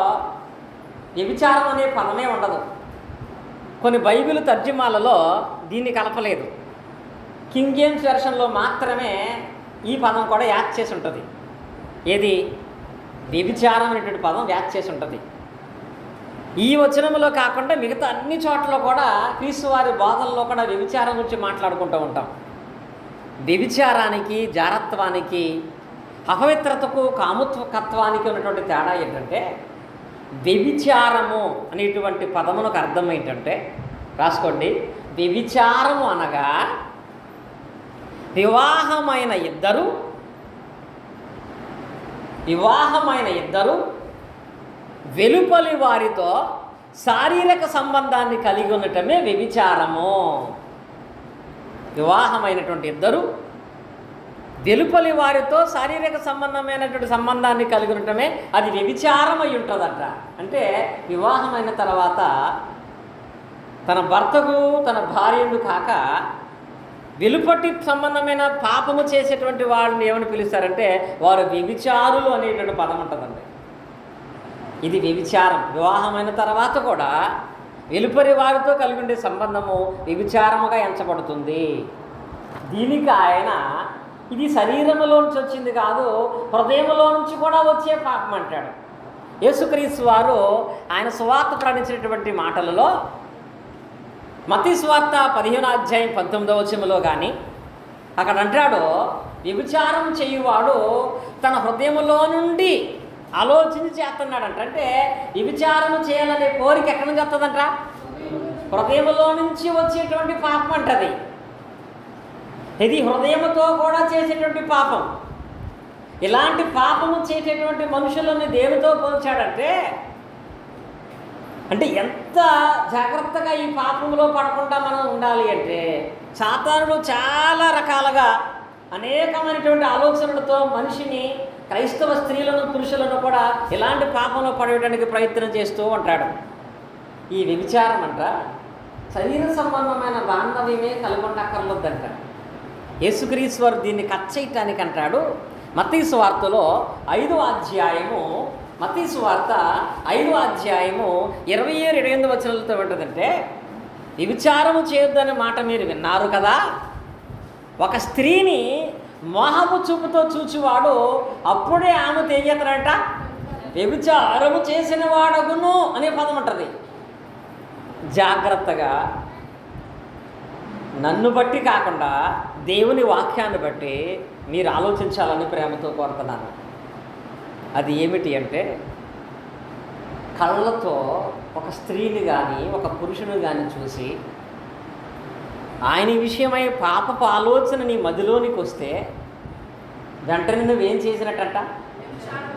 వ్యభిచారం అనే పదమే ఉండదు. కొన్ని బైబిల్ తర్జుమాలలో దీన్ని కలపలేదు. కింగ్ జేమ్స్ వెర్షన్లో మాత్రమే ఈ పదం కూడా యాడ్ చేసి ఉంటుంది. ఏది? వ్యభిచారం అనేటువంటి పదం యాడ్ చేసి ఉంటుంది. ఈ వచనంలో కాకుండా మిగతా అన్ని చోట్ల కూడా క్రీస్తు వారి బోధనలో కూడా వ్యభిచారం గురించి మాట్లాడుకుంటూ ఉంటాం. వ్యభిచారానికి, జారత్వానికి, అపవిత్రతకు, కాముకత్వానికి ఉన్నటువంటి తేడా ఏంటంటే, వ్యభిచారము అనేటువంటి పదమునకు అర్థం ఏంటంటే, రాసుకోండి, వ్యభిచారము అనగా వివాహమైన ఇద్దరు వెలుపలి వారితో శారీరక సంబంధాన్ని కలిగి ఉండటమే వ్యభిచారము. వివాహమైనటువంటి ఇద్దరు వెలుపలి వారితో శారీరక సంబంధాన్ని కలిగి ఉండటమే అది వ్యభిచారం అయి ఉంటుందట. అంటే వివాహమైన తర్వాత తన భర్తకు తన భార్యను కాక వెలుపటి సంబంధమైన పాపము చేసేటువంటి వాళ్ళని ఏమని పిలుస్తారంటే వారు వ్యభిచారులు అనేటువంటి పదం ఉంటుందండి. ఇది వ్యభిచారం. వివాహమైన తర్వాత కూడా వెలుపరి వారితో కలిగి ఉండే సంబంధము వ్యభిచారముగా ఎంచబడుతుంది. దీనికి ఆయన ఇది శరీరంలో నుంచి వచ్చింది కాదు, హృదయంలో నుంచి కూడా వచ్చే పాపం అంటాడు. యేసుక్రీస్తు వారు ఆయన సువార్త ప్రకటించినటువంటి మాటలలో మత్తయి సువార్త 15వ అధ్యాయం 19వ వచనంలో కానీ అక్కడ అంటాడు, వ్యభిచారం చేయువాడు తన హృదయంలో నుండి ఆలోచించి చేస్తున్నాడంట. అంటే వ్యభిచారం చేయాలనే కోరిక ఎక్కడి నుంచి వస్తుందంట? హృదయంలో నుంచి వచ్చేటువంటి పాపం అంటది. ఇది హృదయంతో కూడా చేసేటువంటి పాపం. ఇలాంటి పాపము చేసేటువంటి మనుషులను దేనితో పోల్చాడంటే, అంటే ఎంత జాగ్రత్తగా ఈ పాపంలో పడకుండా మనం ఉండాలి అంటే, సాతానుడు చాలా రకాలుగా అనేకమైనటువంటి ఆలోచనలతో మనిషిని, క్రైస్తవ స్త్రీలను, పురుషులను కూడా ఇలాంటి పాపంలో పడేయడానికి ప్రయత్నం చేస్తూ ఉంటాడు. ఈ వ్యభిచారం అంట శరీర సంబంధమైన బాంధవ్యమే కలుగుండక్కర్లేదంట. యేసుక్రీస్తు వారు దీన్ని కట్ చేయటానికి అంటాడు. మత్తయి సువార్తలో 5వ అధ్యాయము, మత్తయి సువార్త 5వ అధ్యాయము 27-28 వచనాలతో ఉంటుందంటే, వ్యభిచారము చేయొద్దనే మాట మీరు విన్నారు కదా, ఒక స్త్రీని మోహపు చూపుతో చూచువాడు అప్పుడే ఆమె తెయ్యతనంట వ్యభిచారము చేసిన వాడగును అనే పదం ఉంటుంది. జాగ్రత్తగా నన్ను బట్టి కాకుండా దేవుని వాక్యాన్ని బట్టి మీరు ఆలోచించాలని ప్రేమతో కోరుతున్నాను. అది ఏమిటి అంటే, కళ్ళతో ఒక స్త్రీని కానీ ఒక పురుషుని కానీ చూసి ఆయన విషయమై పాపపు ఆలోచన నీ మదిలోనికి వస్తే వెంటనే నువ్వేం చేసినట్టంట?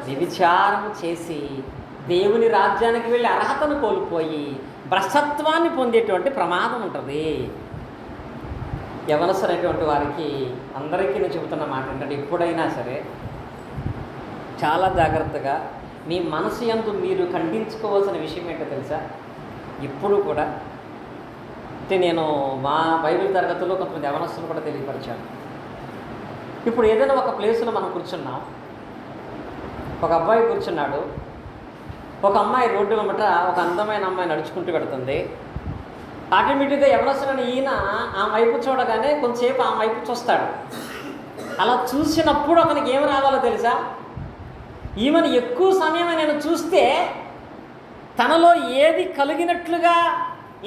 వ్యభిచారం చేసి దేవుని రాజ్యానికి వెళ్ళి అర్హతను కోల్పోయి భ్రష్టత్వాన్ని పొందేటువంటి ప్రమాదం ఉంటుంది. యవనస్తున్నటువంటి వారికి అందరికీ నేను చెబుతున్న మాట ఏంటంటే, ఎప్పుడైనా సరే చాలా జాగ్రత్తగా మీ మనసు యందు మీరు ఖండించుకోవాల్సిన విషయం ఏంటో తెలుసా? ఇప్పుడు కూడా అంటే నేను మా బైబిల్ తరగతుల్లో కొంతమంది యవనస్తులు కూడా తెలియపరిచాను. ఇప్పుడు ఏదైనా ఒక ప్లేస్లో మనం కూర్చున్నాం, ఒక అబ్బాయి కూర్చున్నాడు, ఒక అమ్మాయి రోడ్డు వెంబట ఒక అందమైన అమ్మాయి నడుచుకుంటూ పెడుతుంది. ఆటోమేటిక్గా యవనస్తుడైన ఈయన ఆ వైపు చూడగానే కొంతసేపు ఆ వైపు చూస్తాడు. అలా చూసినప్పుడు అతనికి ఏమి రావాలో తెలుసా? ఈమెను ఎక్కువ సమయం నేను చూస్తే తనలో ఏది కలిగినట్లుగా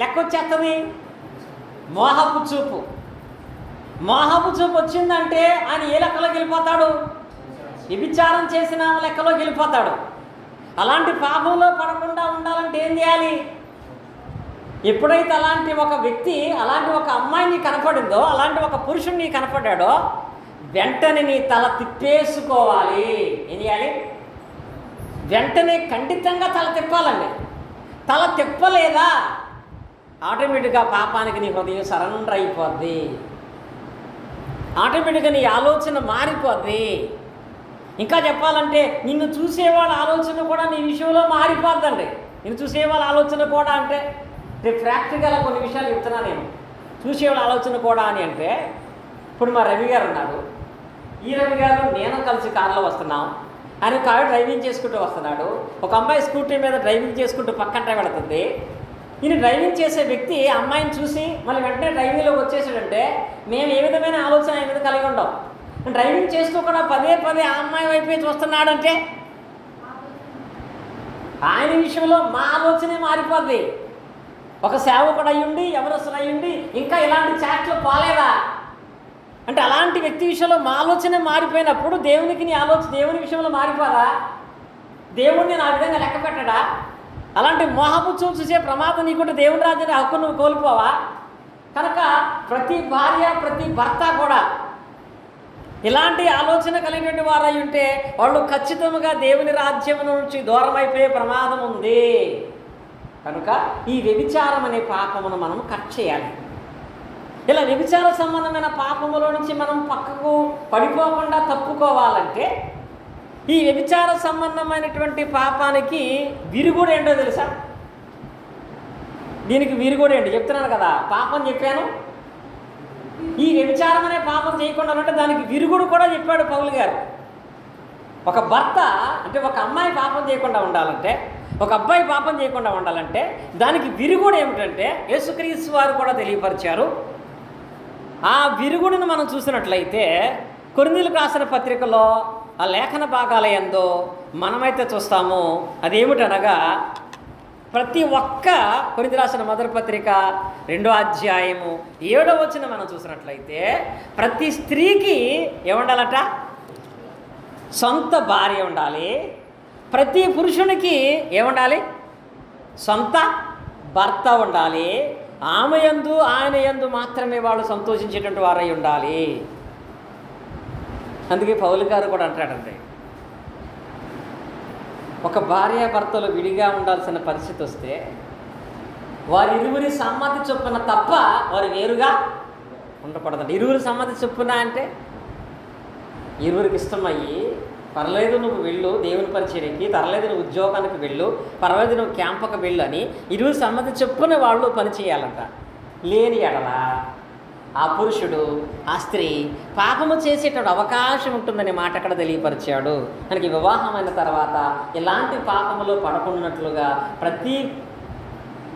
లెక్కొచ్చేస్తుంది? మోహపు చూపు. మోహపు చూపు వచ్చిందంటే ఆయన ఏ లెక్కలోకి వెళ్ళిపోతాడు? వ్యభిచారం చేసిన లెక్కలోకి వెళ్ళిపోతాడు. అలాంటి పాపంలో పడకుండా ఉండాలంటే ఏం చేయాలి? ఎప్పుడైతే అలాంటి ఒక వ్యక్తి, అలాంటి ఒక అమ్మాయిని కనపడిందో, అలాంటి ఒక పురుషుడిని కనపడ్డాడో, వెంటనే నీ తల తిప్పేసుకోవాలి. ఏం చేయాలి? వెంటనే ఖండితంగా తల తిప్పాలండి. తల తిప్పలేదా ఆటోమేటిక్గా పాపానికి నీ హృదయం సరెండర్ అయిపోద్ది. ఆటోమేటిక్గా నీ ఆలోచన మారిపోద్ది. ఇంకా చెప్పాలంటే నిన్ను చూసేవాళ్ళ ఆలోచన కూడా నీ విషయంలో మారిపోద్దండి. నిన్ను చూసేవాళ్ళ ఆలోచన కూడా అంటే ప్రాక్టికల్గా కొన్ని విషయాలు చెప్తున్నా నేను. చూసేవాళ్ళ ఆలోచన కూడా అని అంటే, ఇప్పుడు మా రవి గారు ఉన్నారు. ఈ రవి గారు నేను కలిసి కారులో వస్తున్నాం. ఆయన కారు డ్రైవింగ్ చేసుకుంటూ వస్తున్నాడు. ఒక అమ్మాయి స్కూటీ మీద డ్రైవింగ్ చేసుకుంటూ పక్కన వెళుతుంది. ఈయన డ్రైవింగ్ చేసే వ్యక్తి అమ్మాయిని చూసి మళ్ళీ వెంటనే డ్రైవింగ్లోకి వచ్చేసాడంటే మేము ఏ విధమైన ఆలోచన ఆయన మీద కలిగి ఉండం. డ్రైవింగ్ చేస్తూ కూడా పదే పదే ఆ అమ్మాయి వైపే చూస్తున్నాడంటే ఆయన విషయంలో మా ఆలోచనే మారిపోద్ది. ఒక సేవకుడు అయ్యుండి, ఎవరొస్తులు అయ్యుండి ఇంకా ఇలాంటి చాట్లు పోలేదా అంటే అలాంటి వ్యక్తి విషయంలో మా ఆలోచనే మారిపోయినప్పుడు దేవునికి నీ ఆలోచన దేవుని విషయంలో మారిపోదా? దేవుణ్ణి నా విధంగా లెక్క పెట్టడా? అలాంటి మోహపు చూసే ప్రమాదం నీకుంటే దేవుని రాజ్యాన్ని హక్కు నువ్వు కోల్పోవా? కనుక ప్రతి భార్య, ప్రతి భర్త కూడా ఇలాంటి ఆలోచన కలిగినటువంటి వారై ఉంటే వాళ్ళు ఖచ్చితంగా దేవుని రాజ్యం నుంచి దూరం అయిపోయే ప్రమాదం ఉంది. కనుక ఈ వ్యభిచారం అనే పాపమును మనం కట్ చేయాలి. ఇలా వ్యభిచార సంబంధమైన పాపములో నుంచి మనం పక్కకు పడిపోకుండా తప్పుకోవాలంటే ఈ వ్యభిచార సంబంధమైనటువంటి పాపానికి విరుగుడు ఏంటో తెలుసా? దీనికి విరుగుడు ఏంటి చెప్తున్నాను కదా, పాపం చెప్పాను. ఈ వ్యభిచారం అనే పాపం చేయకుండా ఉంటే దానికి విరుగుడు కూడా చెప్పాడు పౌలు గారు. ఒక భర్త అంటే ఒక అమ్మాయి పాపం చేయకుండా ఉండాలంటే, ఒక అబ్బాయి పాపం చేయకుండా ఉండాలంటే దానికి విరుగుడు ఏమిటంటే యేసుక్రీస్తు వారు కూడా తెలియపరిచారు. ఆ విరుగుడును మనం చూసినట్లయితే కొరింథీయులకు రాసిన పత్రికలో ఆ లేఖన భాగాల యందు మనమైతే చూస్తాము. అదేమిటనగా ప్రతి ఒక్క కొరింథీయులకు రాసిన మొదటి పత్రిక 2వ అధ్యాయము 7వ వచనం మనం చూసినట్లయితే ప్రతి స్త్రీకి ఏముండాలట? సొంత భార్య ఉండాలి. ప్రతి పురుషునికి ఏముండాలి? సొంత భర్త ఉండాలి. ఆమె యందు ఆయన యందు మాత్రమే వాళ్ళు సంతోషించేటువంటి వారై ఉండాలి. అందుకే పౌలు గారు కూడా అంటాడండి, ఒక భార్య భర్తలు విడిగా ఉండాల్సిన పరిస్థితి వస్తే వారిరువురి సమ్మతి చొప్పున తప్ప వారు వేరుగా ఉండకూడదండి. ఇరువురి సమ్మతి చొప్పున అంటే ఇరువురికి ఇష్టమయ్యి పర్లేదు నువ్వు వెళ్ళు దేవుని పరిచర్యకి, పర్లేదు నువ్వు ఉద్యోగానికి వెళ్ళు, పర్వాలేదు నువ్వు క్యాంపుకి వెళ్ళు అని ఇరువురి సమ్మతి చొప్పున వాళ్ళు పనిచేయాలంట. లేని ఎడల ఆ పురుషుడు ఆ స్త్రీ పాపము చేసేటప్పుడు అవకాశం ఉంటుందనే మాట అక్కడ తెలియపరిచాడు. మనకి వివాహమైన తర్వాత ఇలాంటి పాపములో పడకున్నట్లుగా ప్రతి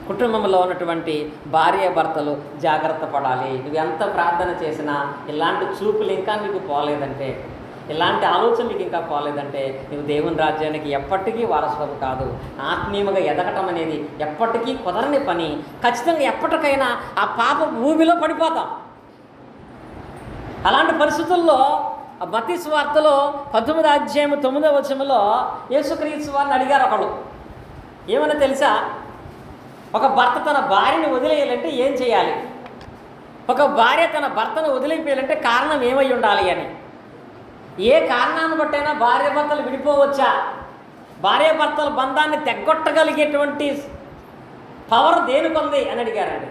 కుటుంబంలో ఉన్నటువంటి భార్య భర్తలు జాగ్రత్త పడాలి. నువ్వు ఎంత ప్రార్థన చేసినా ఇలాంటి చూపులు ఇంకా నీకు పోలేదంటే, ఇలాంటి ఆలోచన నీకు ఇంకా పోలేదంటే నువ్వు దేవుని రాజ్యానికి ఎప్పటికీ వారసుడు కాదు. ఆత్మీయంగా ఎదగటం అనేది ఎప్పటికీ కుదరని పని. ఖచ్చితంగా ఎప్పటికైనా ఆ పాప భూమిలో పడిపోతాం. అలాంటి పరిస్థితుల్లో మత్తయి సువార్తలో 19వ అధ్యాయం 9వ వచనంలో యేసుక్రీస్తు వారిని అడిగారు ఒకడు. ఏమన్నా తెలుసా? ఒక భర్త తన భార్యను వదిలేయాలంటే ఏం చేయాలి? ఒక భార్య తన భర్తను వదిలిపోయాలంటే కారణం ఏమై ఉండాలి అని. ఏ కారణాన్ని బట్టైనా భార్యాభర్తలు విడిపోవచ్చా? భార్యాభర్తల బంధాన్ని తెగ్గొట్టగలిగేటువంటి పవర్ దేనికొంది అని అడిగారండి.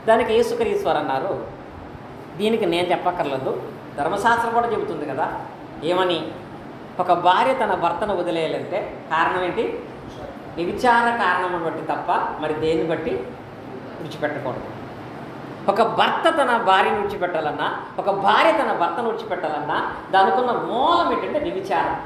దానికి యేసుక్రీస్తు అన్నారు, దీనికి నేను చెప్పక్కర్లేదు, ధర్మశాస్త్రం కూడా చెబుతుంది కదా. ఏమని? ఒక భార్య తన భర్తను వదిలేయాలంటే కారణం ఏంటి? వ్యభిచార కారణం బట్టి తప్ప మరి దేన్ని బట్టి విడిచిపెట్టకూడదు. ఒక భర్త తన భార్యను విడిచిపెట్టాలన్నా, ఒక భార్య తన భర్తను విడిచిపెట్టాలన్నా దానికున్న మూలం ఏంటంటే వ్యభిచారం.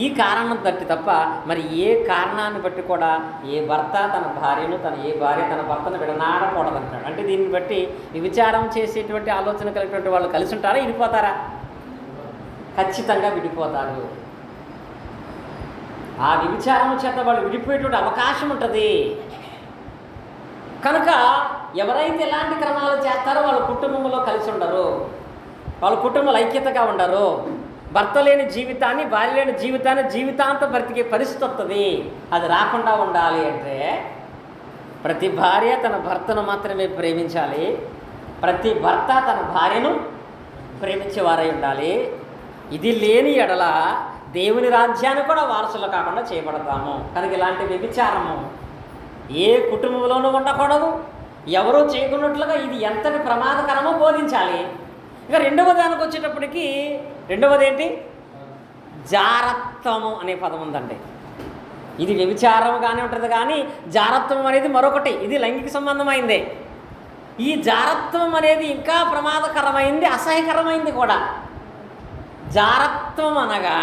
ఈ కారణం బట్టి తప్ప మరి ఏ కారణాన్ని బట్టి కూడా ఏ భర్త తన భార్యను, ఏ భార్య తన భర్తను విడనాడకూడదంటాడు. అంటే దీన్ని బట్టి వ్యభిచారం చేసేటువంటి ఆలోచన కలిగినటువంటి వాళ్ళు కలిసి ఉంటారా, విడిపోతారా? ఖచ్చితంగా విడిపోతారు. ఆ వ్యభిచారం చేత వాళ్ళు విడిపోయేటువంటి అవకాశం ఉంటుంది. కనుక ఎవరైతే ఎలాంటి క్రమాలు చేస్తారో వాళ్ళ కుటుంబంలో కలిసి ఉండరు, వాళ్ళ కుటుంబాలు ఐక్యతగా ఉండరు. భర్త లేని జీవితాన్ని, భార్య లేని జీవితాన్ని జీవితాంతం బ్రతికే పరిస్థితి వస్తుంది. అది రాకుండా ఉండాలి అంటే ప్రతి భార్య తన భర్తను మాత్రమే ప్రేమించాలి, ప్రతి భర్త తన భార్యను ప్రేమించేవారై ఉండాలి. ఇది లేని ఎడల దేవుని రాజ్యాన్ని కూడా వారసులు కాకుండా చేయబడతాము. కనుక ఇలాంటి వ్యభిచారము ఏ కుటుంబంలోనూ ఉండకూడదు, ఎవరూ చేయకున్నట్లుగా ఇది ఎంతటి ప్రమాదకరమో బోధించాలి. ఇక రెండవ దానికి వచ్చేటప్పటికి, రెండవది ఏంటి? జారత్వము అనే పదం ఉందండి. ఇది వ్యభిచారంగానే ఉంటుంది, కానీ జారత్వం అనేది మరొకటి, ఇది లైంగిక సంబంధమైందే. ఈ జారత్వం అనేది ఇంకా ప్రమాదకరమైంది, అసహ్యకరమైంది కూడా. జారత్వం అనగా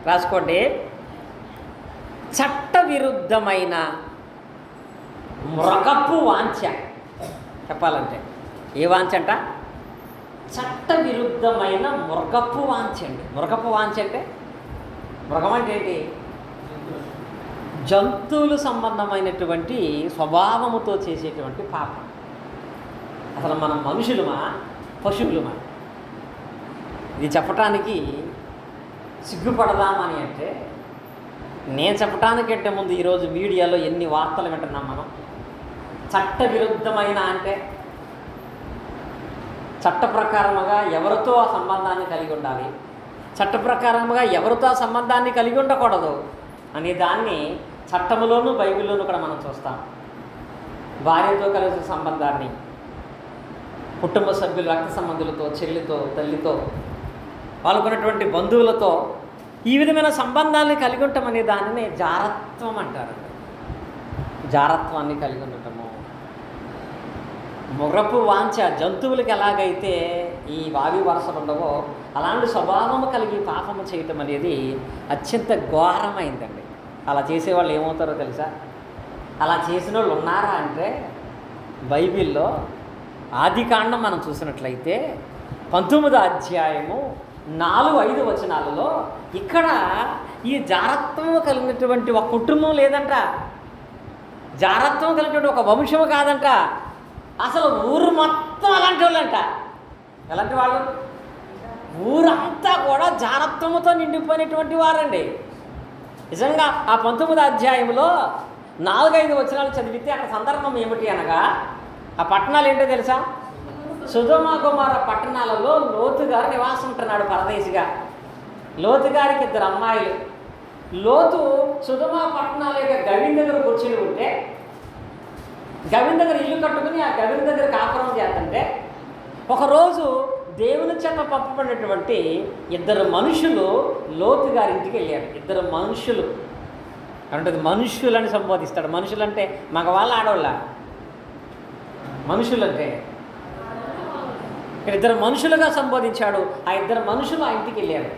రాసుకోండి, చట్టవిరుద్ధమైన మృగపు వాంఛ. చెప్పాలంటే ఏ వాంఛ అంట? చట్టవిరుద్ధమైన మృగపు వాంఛ అండి. మృగపు వాంఛ అంటే, మృగం అంటే ఏంటి? జంతువులు సంబంధమైనటువంటి స్వభావముతో చేసేటువంటి పాపం. అసలు మనం మనుషులమా, పశువులమా? ఇది చెప్పటానికి సిగ్గుపడదామని అంటే, నేను చెప్పటానికంటే ముందు ఈరోజు మీడియాలో ఎన్ని వార్తలు వింటున్నాం మనం. చట్టవిరుద్ధమైన అంటే చట్ట ప్రకారముగా ఎవరితో ఆ సంబంధాన్ని కలిగి ఉండాలి, చట్ట ప్రకారముగా ఎవరితో ఆ సంబంధాన్ని కలిగి ఉండకూడదు అనే దాన్ని చట్టములోనూ బైబిల్లోనూ కూడా మనం చూస్తాం. భార్యతో కలిసిన సంబంధాన్ని, కుటుంబ సభ్యులు, రక్త సంబంధులతో, చెల్లితో, తల్లితో, వాళ్ళకున్నటువంటి బంధువులతో ఈ విధమైన సంబంధాన్ని కలిగి ఉండటం అనే దానిని జారత్వం అంటారు. జారత్వాన్ని కలిగి ఉండటము. మృగపు వాంఛ, జంతువులకి ఎలాగైతే ఈ వావి వరసలు ఉండవో అలాంటి స్వభావము కలిగి పాపము చేయటం అనేది అత్యంత ఘోరమైందండి. అలా చేసేవాళ్ళు ఏమవుతారో తెలుసా? అలా చేసిన వాళ్ళు ఉన్నారా అంటే బైబిల్లో ఆదికాండం మనం చూసినట్లయితే 19వ అధ్యాయము 4-5 వచనాలలో ఇక్కడ ఈ జారత్వం కలిగినటువంటి ఒక కుటుంబం లేదంట, జారత్వం కలిగినటువంటి ఒక వంశము కాదంట, అసలు ఊరు మొత్తం అలాంటి వాళ్ళంట. ఎలాంటి వాళ్ళు? ఊరంతా కూడా జారత్వముతో నిండిపోయినటువంటి వారండి. నిజంగా ఆ 19వ అధ్యాయంలో 4-5 వచనాలు చదివితే అక్కడ సందర్భం ఏమిటి అనగా, ఆ పట్టణాలు ఏంటో తెలుసా? సొదొమ గొమొర్రా పట్టణాలలో లోతు గారు నివాసం ఉంటున్నాడు పరదేశిగా. లోతు గారికి 2 అమ్మాయిలు. లోతు సొదొమ పట్టణాల యొక్క గవిని దగ్గర కూర్చుని ఉంటే, గవిని దగ్గర ఇల్లు కట్టుకుని ఆ గవిని దగ్గర కాపురం చేస్తుంటే, ఒకరోజు దేవుని చేత పంపబడినటువంటి 2 మనుషులు లోతు గారి ఇంటికి వెళ్ళారు. 2 మనుషులు అంటే మనుషులని సంబోధిస్తాడు. మనుషులంటే మగవాళ్ళ, ఆడవాళ్ళ? మనుషులంటే ఇక్కడ 2 మనుషులుగా సంబోధించాడు. ఆ 2 మనుషులు ఆ ఇంటికి వెళ్ళారు.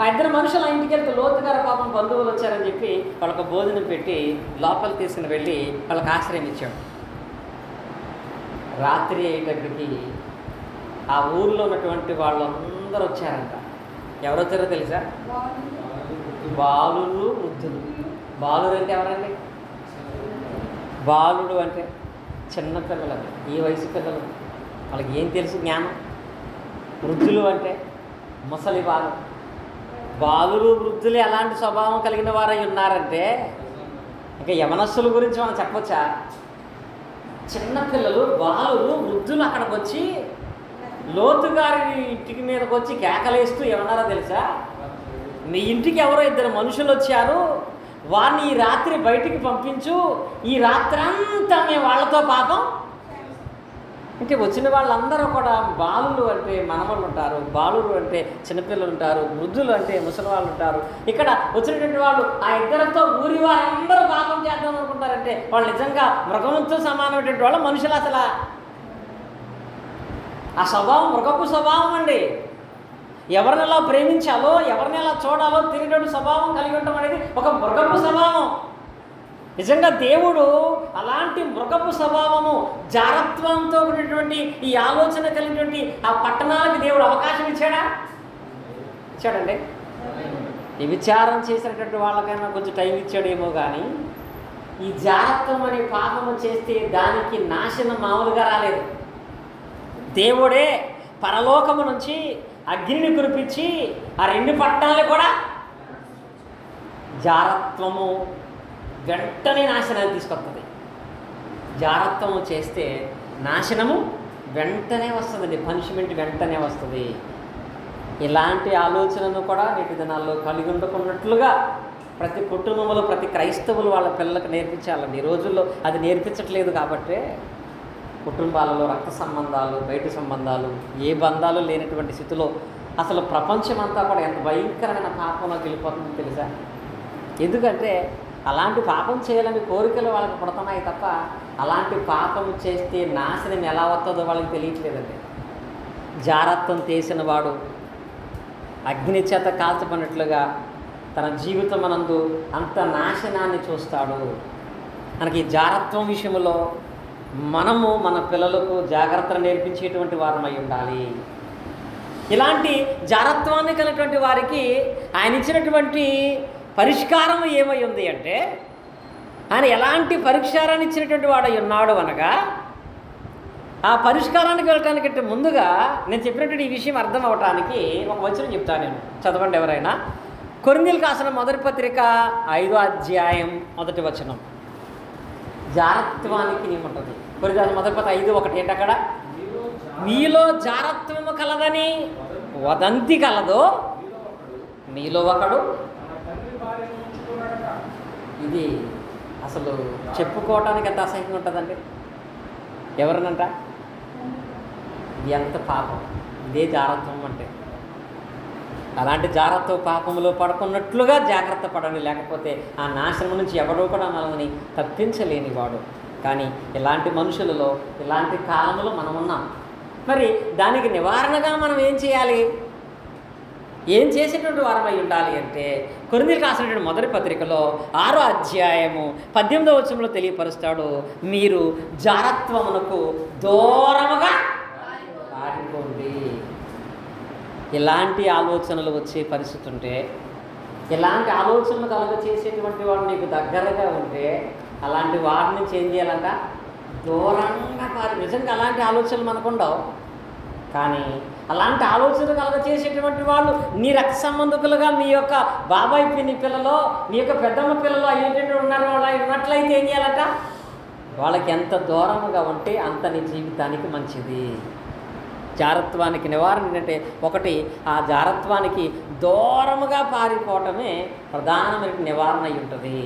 ఆ 2 మనుషులు ఆ ఇంటికి వెళ్తే లోతు గారు పాపం బంధువులు వచ్చారని చెప్పి వాళ్ళకు భోజనం పెట్టి లోపలికి తీసుకుని వెళ్ళి వాళ్ళకి ఆశ్రయం ఇచ్చాడు. రాత్రి అయ్యేటప్పటికి ఆ ఊరిలో ఉన్నటువంటి వాళ్ళందరూ వచ్చారంట. ఎవరు వచ్చారో తెలుసా? బాలురు, వృద్ధులు. బాలురు అంటే ఎవరండి? బాలుడు అంటే చిన్నపిల్లలు, ఈ వయసు పిల్లలు, వాళ్ళకి ఏం తెలుసు జ్ఞానం. వృద్ధులు అంటే ముసలి వాళ్ళు. బాలురు, వృద్ధులు ఎలాంటి స్వభావం కలిగిన వారై ఉన్నారంటే, ఇంకా యవనస్సుల గురించి మనం చెప్పొచ్చా? చిన్నపిల్లలు, బాలురు, వృద్ధులు అక్కడికి వచ్చి లోతు గారి ఇంటికి మీదకి వచ్చి కేకలేస్తూ ఏమన్నారో తెలుసా? మీ ఇంటికి ఎవరో ఇద్దరు మనుషులు వచ్చారు, వారిని ఈ రాత్రి బయటికి పంపించు, ఈ రాత్రంతా మేము వాళ్ళతో పాపం. అంటే వచ్చిన వాళ్ళందరూ కూడా బాలులు అంటే మనవళ్ళు ఉంటారు, బాలురు అంటే చిన్నపిల్లలు ఉంటారు, వృద్ధులు అంటే ముసలి వాళ్ళు ఉంటారు. ఇక్కడ వచ్చినటువంటి వాళ్ళు ఆ ఇద్దరితో ఊరి వారందరూ పాపం చేద్దాం అనుకుంటారంటే వాళ్ళు నిజంగా మృగంతో సమానమైనటువంటి వాళ్ళు మనుషులు. అసలు ఆ స్వభావం మృగపు స్వభావం అండి. ఎవరిని ఎలా ప్రేమించాలో, ఎవరిని ఎలా చూడాలో తెలియనటువంటి స్వభావం కలిగి ఉండడం అనేది ఒక మృగపు స్వభావం. నిజంగా దేవుడు అలాంటి మృగపు స్వభావము, జారత్వంతో ఉన్నటువంటి ఈ ఆలోచన కలిగినటువంటి ఆ పట్టణాలకు దేవుడు అవకాశం ఇచ్చాడండి. ఈ విచారం చేసినటువంటి వాళ్ళకైనా కొంచెం టైం ఇచ్చాడేమో కానీ ఈ జారత్వం అనే పాపము చేస్తే దానికి నాశనం మామూలుగా రాలేదు. దేవుడే పరలోకము నుంచి అగ్నిని కురిపించి ఆ 2 పట్టణాలు కూడా జారత్వము వెంటనే నాశనాన్ని తీసుకొస్తుంది. జారత్వము చేస్తే నాశనము వెంటనే వస్తుందండి, పనిష్మెంట్ వెంటనే వస్తుంది. ఇలాంటి ఆలోచనను కూడా నేటి దినాల్లో కలిగి ఉండకున్నట్లుగా ప్రతి కుటుంబంలో ప్రతి క్రైస్తవులు వాళ్ళ పిల్లలకు నేర్పించాలండి. ఈ రోజుల్లో అది నేర్పించట్లేదు కాబట్టి కుటుంబాలలో రక్త సంబంధాలు, బయట సంబంధాలు, ఏ బంధాలు లేనటువంటి స్థితిలో అసలు ప్రపంచమంతా కూడా ఎంత భయంకరమైన పాపంలోకి వెళ్ళిపోతుందో తెలుసా? ఎందుకంటే అలాంటి పాపం చేయాలని కోరికలు వాళ్ళకి పుడుతున్నాయి తప్ప అలాంటి పాపం చేస్తే నాశనం ఎలా వస్తుందో వాళ్ళకి తెలియట్లేదండి. జారత్వం చేసిన వాడు అగ్ని చేత కాల్చబడినట్లుగా తన జీవితం అనందు అంత నాశనాన్ని చూస్తాడు. మనకి జారత్వం విషయంలో మనము మన పిల్లలకు జాగ్రత్తలు నేర్పించేటువంటి వారమై ఉండాలి. ఇలాంటి జారత్వాన్ని కలిగినటువంటి వారికి ఆయన ఇచ్చినటువంటి పరిష్కారం ఏమై ఉంది అంటే, ఆయన ఎలాంటి పరిష్కారాన్ని ఇచ్చినటువంటి వాడై ఉన్నాడు అనగా, ఆ పరిష్కారానికి వెళ్ళటానికంటే ముందుగా నేను చెప్పినటువంటి ఈ విషయం అర్థం అవటానికి ఒక వచనం చెప్తాను. నేను చదవండి ఎవరైనా. కొరింథీయులకు రాసిన మొదటి పత్రిక 5వ అధ్యాయం 1వ వచనం. జారత్వానికి నేముంటుంది. కొరింథీయులకు మొదటి పత్రిక 5:1 ఏంటి అక్కడ? మీలో జారత్వము కలదని వదంతి కలదో మీలో ఒకడు. ఇది అసలు చెప్పుకోవటానికి ఎంత అసహ్యంగా ఉంటుందండి. ఎవరినంట? ఇది ఎంత పాపం, ఇదే జారత్వం అంటే. అలాంటి జారత్వ పాపంలో పడుకున్నట్లుగా జాగ్రత్త పడండి, లేకపోతే ఆ నాశనం నుంచి ఎవడో కూడా మనల్ని తప్పించలేని వాడు. కానీ ఇలాంటి మనుషులలో ఇలాంటి కాలంలో మనం ఉన్నాం. మరి దానికి నివారణగా మనం ఏం చేయాలి? ఏం చేసేటువంటి వారమై ఉండాలి అంటే, కొరింథీయులకు రాసినటువంటి మొదటి పత్రికలో 6వ అధ్యాయము 18వ వచనంలో తెలియపరుస్తాడు, మీరు జారత్వమునకు దూరముగా పారిపోండి. ఇలాంటి ఆలోచనలు వచ్చే పరిస్థితి ఉంటే, ఇలాంటి ఆలోచనలు కలుగ చేసేటువంటి వాడు నీకు దగ్గరగా ఉంటే అలాంటి వాడిని చేంజ్ చేయాలంట దూరంగా నిజంగా అలాంటి ఆలోచనలు మనకుండవు. కానీ అలాంటి ఆలోచనలు కలుగ చేసేటువంటి వాళ్ళు నీ రక్త సంబంధికులుగా మీ యొక్క బాబాయ్ పిన్ని పిల్లలో, మీ యొక్క పెద్దమ్మ పిల్లలు అయ్యేటట్టు ఉన్నారు ఉన్నట్లయితే ఏం చేయాలట? వాళ్ళకి ఎంత దూరముగా ఉంటే అంత నీ జీవితానికి మంచిది. జారత్వానికి నివారణ ఏంటంటే, ఒకటి ఆ జారత్వానికి దూరముగా పారిపోవటమే ప్రధానమైన నివారణ అయి ఉంటుంది.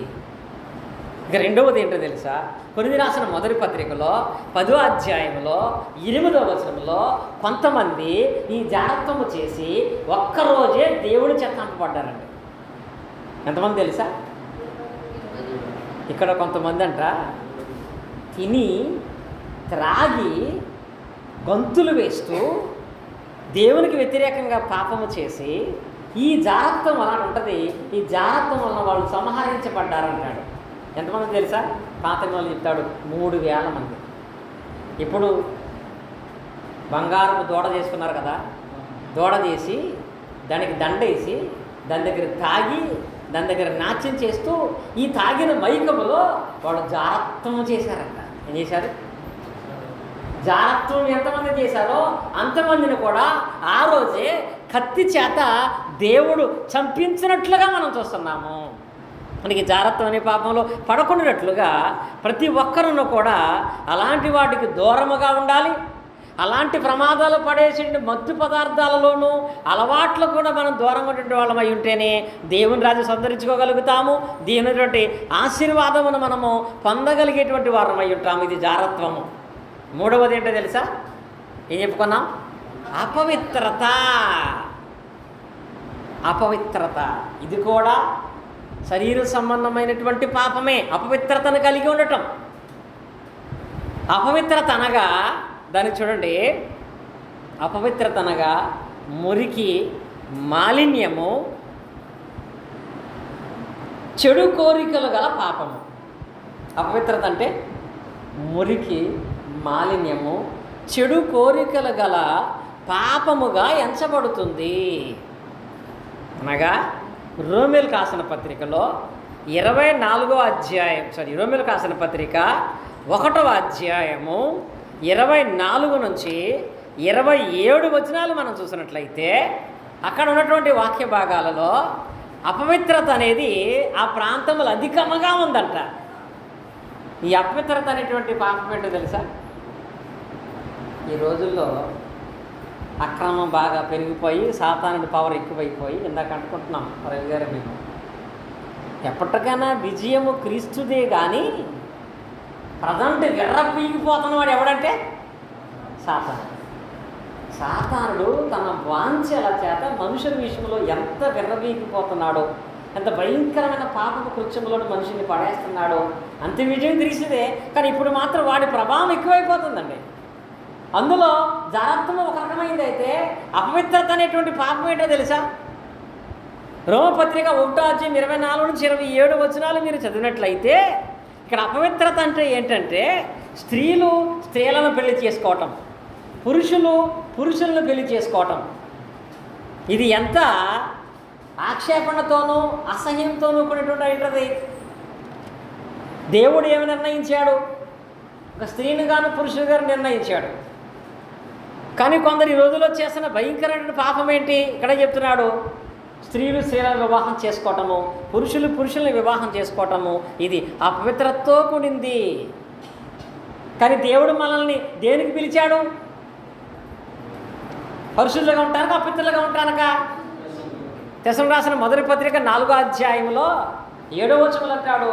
ఇక రెండవది ఏంటో తెలుసా? కొరింథీయులకు రాసిన మొదటి పత్రికలో 10వ అధ్యాయంలో 8వ వచనంలో కొంతమంది ఈ జారత్వము చేసి ఒక్కరోజే దేవుడి చేత చంపబడ్డారండి. ఎంతమంది తెలుసా? ఇక్కడ కొంతమంది అంట తిని త్రాగి గంతులు వేస్తూ దేవునికి వ్యతిరేకంగా పాపము చేసి, ఈ జారత్వం అలా ఉంటుంది, ఈ జారత్వం వలన వాళ్ళు సంహరించబడ్డారంటాడు. ఎంతమంది తెలుసా? పాత వాళ్ళు చెప్తాడు 3000 మంది. ఇప్పుడు బంగారపు దూడ చేసుకున్నారు కదా, దూడ చేసి దానికి దండేసి దాని దగ్గర తాగి దాని దగ్గర నాట్యం చేస్తూ ఈ తాగిన మైకములో వాళ్ళు జారత్వం చేశారంట. ఏం చేశారు? జారత్వం ఎంతమంది చేశారో అంతమందిని కూడా ఆ రోజే కత్తి చేత దేవుడు చంపించినట్లుగా మనం చూస్తున్నాము. మనకి జారత్వం అనే పాపంలో పడకుండానట్లుగా ప్రతి ఒక్కరును కూడా అలాంటి వాటికి దూరముగా ఉండాలి. అలాంటి ప్రమాదాలు పడేసి మత్తు పదార్థాలలోనూ అలవాట్లు కూడా మనం దూరంగా ఉన్నటువంటి వాళ్ళమై ఉంటేనే దేవుని రాజ్యం సంతరించుకోగలుగుతాము. దేవుని ఆశీర్వాదమును మనము పొందగలిగేటువంటి వారమై ఉంటాము. ఇది జారత్వము. మూడవది ఏంటో తెలుసా? ఏం చెప్పుకున్నాం? అపవిత్రత. అపవిత్రత ఇది కూడా శరీర సంబంధమైనటువంటి పాపమే. అపవిత్రతను కలిగి ఉండటం. అపవిత్రత అనగా దాన్ని చూడండి, అపవిత్రత అనగా మురికి, మాలిన్యము, చెడు కోరికలు గల పాపము. అపవిత్రత అంటే మురికి, మాలిన్యము, చెడు కోరికలు గల పాపముగా ఎంచబడుతుంది. అనగా రోమేలు కాసిన పత్రికలో 24వ అధ్యాయం రోమేలు కాసిన పత్రిక 1వ అధ్యాయము 24 నుంచి 27 వచనాలు మనం చూసినట్లయితే అక్కడ ఉన్నటువంటి వాక్య భాగాలలో అపవిత్రత అనేది ఆ ప్రాంతంలో అధికముగా ఉందంట. ఈ అపవిత్రత అనేటువంటి పాపం ఏంటో తెలుసా? ఈ రోజుల్లో అక్రమం బాగా పెరిగిపోయి సాతానుడి పవర్ ఎక్కువైపోయి ఇందాక అనుకుంటున్నాం రవి గారు మేము ఎప్పటికైనా విజయము క్రీస్తుదే కానీ ప్రజెంట్ విర్ర పీగిపోతున్నవాడు ఎవడంటే సాతానుడు తన వాంఛల చేత మనుషుల విషయంలో ఎంత విర్రవీగిపోతున్నాడో, ఎంత భయంకరమైన పాపపు కృత్యంలో మనిషిని పడేస్తున్నాడో అంత విజయం తెలిసిందే. కానీ ఇప్పుడు మాత్రం వాడి ప్రభావం ఎక్కువైపోతుందండి. అందులో జారత్వం ఒక రకమైంది. అయితే అపవిత్రత అనేటువంటి పాపం ఏంటో తెలుసా? రోమపత్రిక 1వ అధ్యాయం 24 నుంచి 27 వచనాలు మీరు చదివినట్లయితే ఇక్కడ అపవిత్రత అంటే ఏంటంటే స్త్రీలు స్త్రీలను పెళ్లి చేసుకోవటం, పురుషులు పురుషులను పెళ్లి చేసుకోవటం. ఇది ఎంత ఆక్షేపణతోనూ అసహ్యంతోనూ కూడినటువంటి ఏంటది? దేవుడు ఏమి నిర్ణయించాడు? ఒక స్త్రీని గాను పురుషుని గారు నిర్ణయించాడు. కానీ కొందరు ఈ రోజుల్లో చేసిన భయంకరమైన పాపం ఏంటి? ఇక్కడ చెప్తున్నాడు, స్త్రీలు స్త్రీలను వివాహం చేసుకోవటము, పురుషులు పురుషుల్ని వివాహం చేసుకోవటము. ఇది అపవిత్రతతో కూడింది. కానీ దేవుడు మనల్ని దేనికి పిలిచాడు? పరిశుద్ధులుగా ఉంటానక అపవిత్రులుగా ఉంటానక? తెసలోనికీయులకు రాసిన మొదటి పత్రిక 4వ అధ్యాయంలో 7వ వచనం అంటాడు,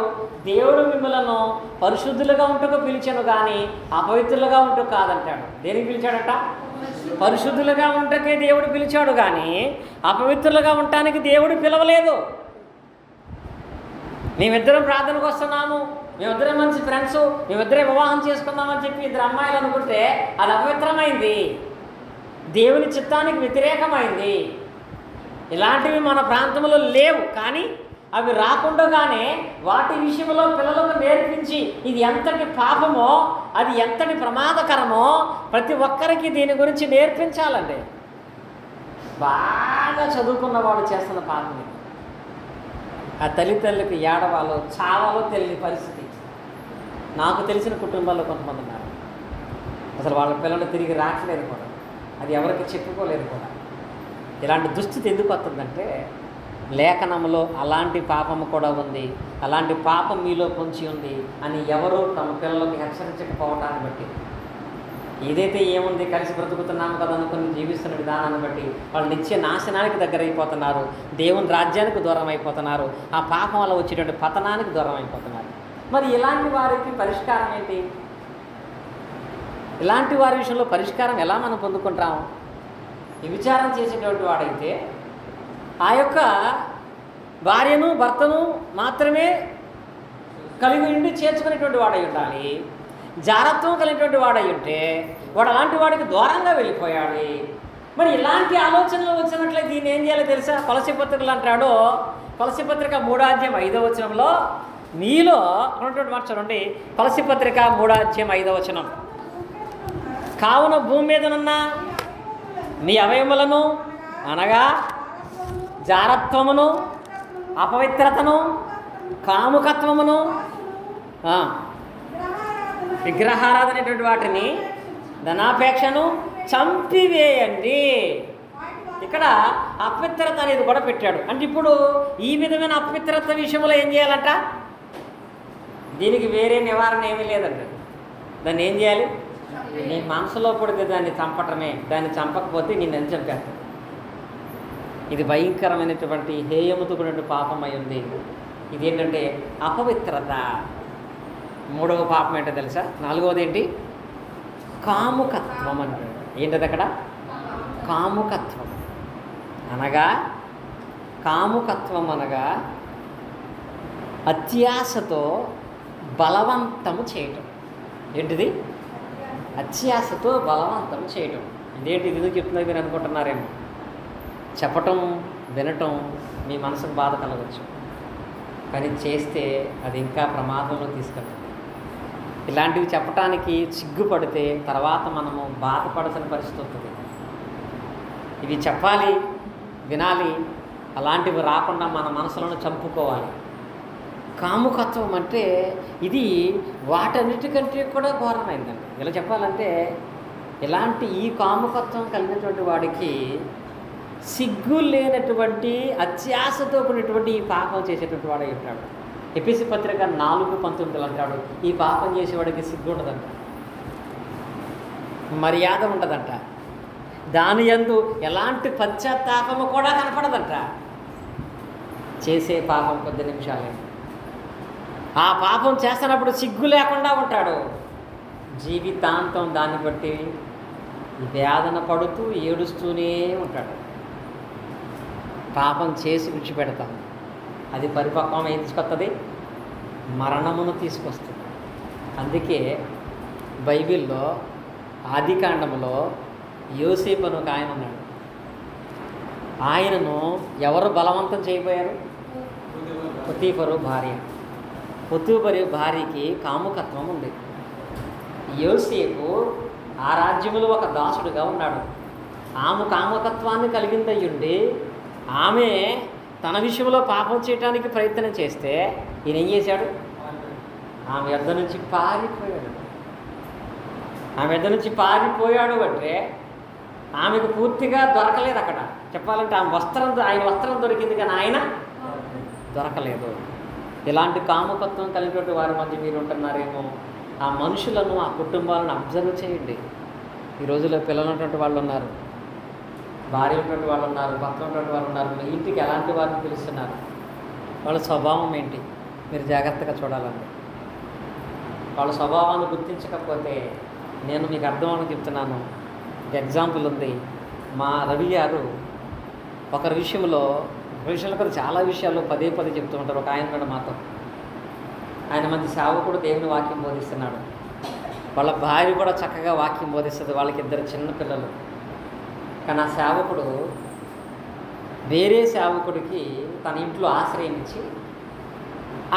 దేవుడు మిమ్మలను పరిశుద్ధులుగా ఉంటూ పిలిచాను కానీ అపవిత్రులుగా ఉంటూ కాదంటాడు. దేనికి పిలిచాడట? పరిశుద్ధులుగా ఉండకే దేవుడు పిలిచాడు కానీ అపవిత్రులుగా ఉండటానికి దేవుడు పిలవలేదు. మేమిద్దరం ప్రార్థనకు వస్తున్నాము, మేమిద్దరం మంచి ఫ్రెండ్స్, మేమిద్దరే వివాహం చేసుకుందామని చెప్పి 2 అమ్మాయిలు అనుకుంటే అది అపవిత్రమైంది, దేవుని చిత్తానికి వ్యతిరేకమైంది. ఇలాంటివి మన ప్రాంతంలో లేవు. కానీ అవి రాకుండానే వాటి విషయంలో పిల్లలకు నేర్పించి ఇది ఎంతటి పాపమో, అది ఎంతటి ప్రమాదకరమో ప్రతి ఒక్కరికి దీని గురించి నేర్పించాలండి. బాగా చదువుకున్నవాడు చేస్తున్న పాపం ఇది. ఆ తల్లిదండ్రులకు ఏడవాలో చావాలో తెలియని పరిస్థితి. నాకు తెలిసిన కుటుంబాల్లో కొంతమంది ఉన్నారు, అసలు వాళ్ళ పిల్లలు తిరిగి రావట్లేదు కూడా, అది ఎవరికి చెప్పుకోలేదు కూడా. ఇలాంటి దుస్థితి ఎందుకు వస్తుందంటే లేఖనంలో అలాంటి పాపము కూడా ఉంది, అలాంటి పాపం మీలో పొంచి ఉంది అని ఎవరో తమ పిల్లలకు హెచ్చరించకపోవటాన్ని బట్టి, ఏదైతే ఏముంది కలిసి బ్రతుకుతున్నాము కదా అనుకుని జీవిస్తున్న విధానాన్ని బట్టి వాళ్ళు నిత్య నాశనానికి దగ్గర అయిపోతున్నారు, దేవుని రాజ్యానికి దూరం అయిపోతున్నారు, ఆ పాపం వల్ల వచ్చేటువంటి పతనానికి దూరం అయిపోతున్నారు. మరి ఇలాంటి వారికి పరిష్కారం ఏంటి? ఇలాంటి వారి విషయంలో పరిష్కారం ఎలా మనం పొందుకుంటాము? ఈ విచారం చేసేటువంటి వాడైతే ఆ యొక్క భార్యను భర్తను మాత్రమే కలిగి ఉండి చేర్చుకునేటువంటి వాడై ఉండాలి. జారత్వం కలిగినటువంటి వాడై ఉంటే వాడు అలాంటి వాడికి దూరంగా వెళ్ళిపోయాడు. మరి ఇలాంటి ఆలోచనలు వచ్చినట్లయితే దీన్ని ఏం చేయాలో తెలుసా? కొలసీ పత్రికలు అంటాడు, కొలసీ పత్రిక 3వ అధ్యాయం 5వ వచనంలో మీలో ఉన్నటువంటి మాట చూడండి. కొలసీ పత్రిక 3వ అధ్యాయం 5వ వచనం, కావున భూమి మీదనున్న మీ అవయములను అనగా జారత్వమును, అపవిత్రతను, కాముకత్వమును, విగ్రహారాధనటువంటి వాటిని, ధనాపేక్షను చంపివేయండి. ఇక్కడ అపవిత్రత అనేది కూడా పెట్టాడు. అంటే ఇప్పుడు ఈ విధమైన అపవిత్రత విషయంలో ఏం చేయాలంట? దీనికి వేరే నివారణ ఏమీ లేదండి. దాన్ని ఏం చేయాలి? నీ మనసులో పడితే దాన్ని చంపటమే, దాన్ని చంపకపోతే నేను ఎంత చంపేస్తాను. ఇది భయంకరమైనటువంటి హేయముతో కూడిన పాపం అయి ఉంది. ఇదేంటంటే అపవిత్రత. మూడవ పాపం ఏంటో తెలుసా? నాలుగవది ఏంటి? కాముకత్వం అంటాడు. ఏంటది అక్కడ? కాముకత్వం అనగా, కాముకత్వం అనగా అత్యాశతో బలవంతము చేయటం. ఏంటిది? అత్యాశతో బలవంతం చేయటం. ఇదేంటి ఇది చెప్తున్నది మీరు అనుకుంటున్నారేమో. చెప్పటం, వినటం మీ మనసుకు బాధ కలగచ్చు, కానీ చేస్తే అది ఇంకా ప్రమాదంలో తీసుకెళ్తుంది. ఇలాంటివి చెప్పటానికి సిగ్గుపడితే తర్వాత మనము బాధపడాల్సిన పరిస్థితి వస్తుంది. ఇవి చెప్పాలి, వినాలి, అలాంటివి రాకుండా మన మనసులను చంపుకోవాలి. కాముకత్వం అంటే ఇది వాటన్నిటికంటే కూడా ఘోరమైందండి. ఇలా చెప్పాలంటే ఇలాంటి ఈ కాముకత్వం కలిగినటువంటి వాడికి సిగ్గు లేనటువంటి అత్యాశతో కూడినటువంటి ఈ పాపం చేసేటువంటి వాడు చెప్పాడు. ఎపిసి పత్రిక 4:19 అంటాడు, ఈ పాపం చేసేవాడికి సిగ్గు ఉండదంట, మర్యాద ఉండదంట, దాని యందు ఎలాంటి పశ్చాత్తాపము కూడా కనపడదంట. చేసే పాపం కొద్ది నిమిషాలే. ఆ పాపం చేస్తున్నప్పుడు సిగ్గు లేకుండా ఉంటాడు. జీవితాంతం దాన్ని బట్టి వేదన పడుతూ ఏడుస్తూనే ఉంటాడు. పాపం చేసి విడిచిపెడతాం, అది పరిపక్వం ఏం తీసుకొస్తుంది? మరణమును తీసుకొస్తుంది. అందుకే బైబిల్లో ఆదికాండములో యోసేపు అని ఒక ఆయన ఉన్నాడు. ఆయనను ఎవరు బలవంతం చేయబోయారు? పొతీఫరు భార్య. పొతీఫరు భార్యకి కాముకత్వం ఉంది. యోసేపు ఆ రాజ్యములో ఒక దాసుడుగా ఉన్నాడు. ఆమె కాముకత్వాన్ని కలిగిందయ్యుండి ఆమె తన విషయంలో పాపం చేయడానికి ప్రయత్నం చేస్తే ఈయన ఏం చేశాడు? ఆమె యొద్ద నుంచి పారిపోయాడు. ఆమె యొద్ద నుంచి పారిపోయాడు అంటే ఆమెకు పూర్తిగా దొరకలేదు. అక్కడ చెప్పాలంటే ఆయన వస్త్రం దొరికింది, కానీ ఆయన దొరకలేదు. ఇలాంటి కాముకత్వం కలిగినటువంటి వారి మధ్య మీరు ఉంటున్నారేమో. ఆ మనుషులను, ఆ కుటుంబాలను అబ్జర్వ్ చేయండి. ఈ రోజుల్లో పిల్లలు ఉన్నటువంటి వాళ్ళు ఉన్నారు, భార్య ఉన్నటువంటి వాళ్ళు ఉన్నారు, భర్త ఉన్నటువంటి వాళ్ళు ఉన్నారు. మీ ఇంటికి ఎలాంటి వారిని పిలుస్తున్నారు? వాళ్ళ స్వభావం ఏంటి? మీరు జాగ్రత్తగా చూడాలండి. వాళ్ళ స్వభావాన్ని గుర్తించకపోతే నేను మీకు అర్థమని చెప్తున్నాను. ఎగ్జాంపుల్ ఉంది. మా రవి గారు ఒకరి విషయంలో కదా చాలా విషయాల్లో పదే చెప్తూ ఉంటారు. ఒక ఆయన కూడా మాతో, ఆయన మంచి సేవకుడు, దేవుని వాక్యం బోధిస్తున్నాడు. వాళ్ళ భార్య కూడా చక్కగా వాక్యం బోధిస్తుంది. వాళ్ళకి 2 చిన్న పిల్లలు. కానీ ఆ సేవకుడు వేరే సేవకుడికి తన ఇంట్లో ఆశ్రయం ఇచ్చి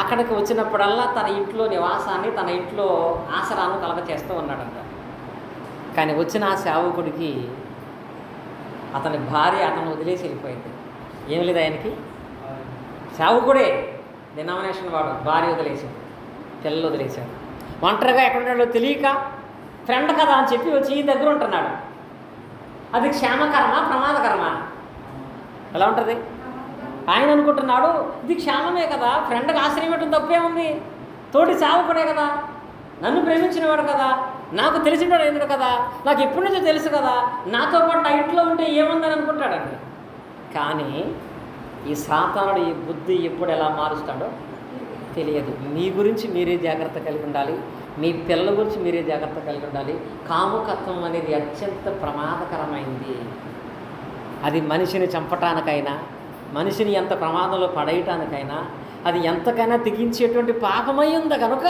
అక్కడికి వచ్చినప్పుడల్లా తన ఇంట్లో నివాసాన్ని, తన ఇంట్లో ఆసరాను కలగ చేస్తూ ఉన్నాడంట. కానీ వచ్చిన ఆ సేవకుడికి అతని భార్య అతను వదిలేసి వెళ్ళిపోయింది. ఏం లేదు ఆయనకి, సేవకుడే డినామినేషన్ వాడు, భార్య వదిలేసాడు, పిల్లలు వదిలేశాడు. ఒంటరిగా ఎక్కడున్నాడో తెలియక ఫ్రెండ్ కదా అని చెప్పి వచ్చి ఈ దగ్గర ఉంటున్నాడు. అది క్షేమకరమా ప్రమాదకరమా? ఎలా ఉంటుంది? ఆయన అనుకుంటున్నాడు ఇది క్షేమమే కదా, ఫ్రెండ్కి ఆశ్రయం పెట్టడం తప్పేముంది, తోటి సేవకుడే కదా, నన్ను ప్రేమించినవాడు కదా, నాకు తెలిసినవాడు ఎందుకు కదా, నాకు ఎప్పటి నుంచో తెలుసు కదా, నాతో పాటు ఆ ఇంట్లో ఉంటే ఏముందని అనుకుంటాడండి. కానీ ఈ సాతానుడు ఈ బుద్ధి ఎప్పుడు ఎలా మారుస్తాడో తెలియదు. మీ గురించి మీరే జాగ్రత్త కలిగి ఉండాలి, మీ పిల్లల గురించి మీరే జాగ్రత్త కలిగి ఉండాలి. కాముకత్వం అనేది అత్యంత ప్రమాదకరమైంది. అది మనిషిని చంపటానికైనా, మనిషిని ఎంత ప్రమాదంలో పడేయటానికైనా, అది ఎంతకైనా తెగించేటువంటి పాపమై ఉంది కనుక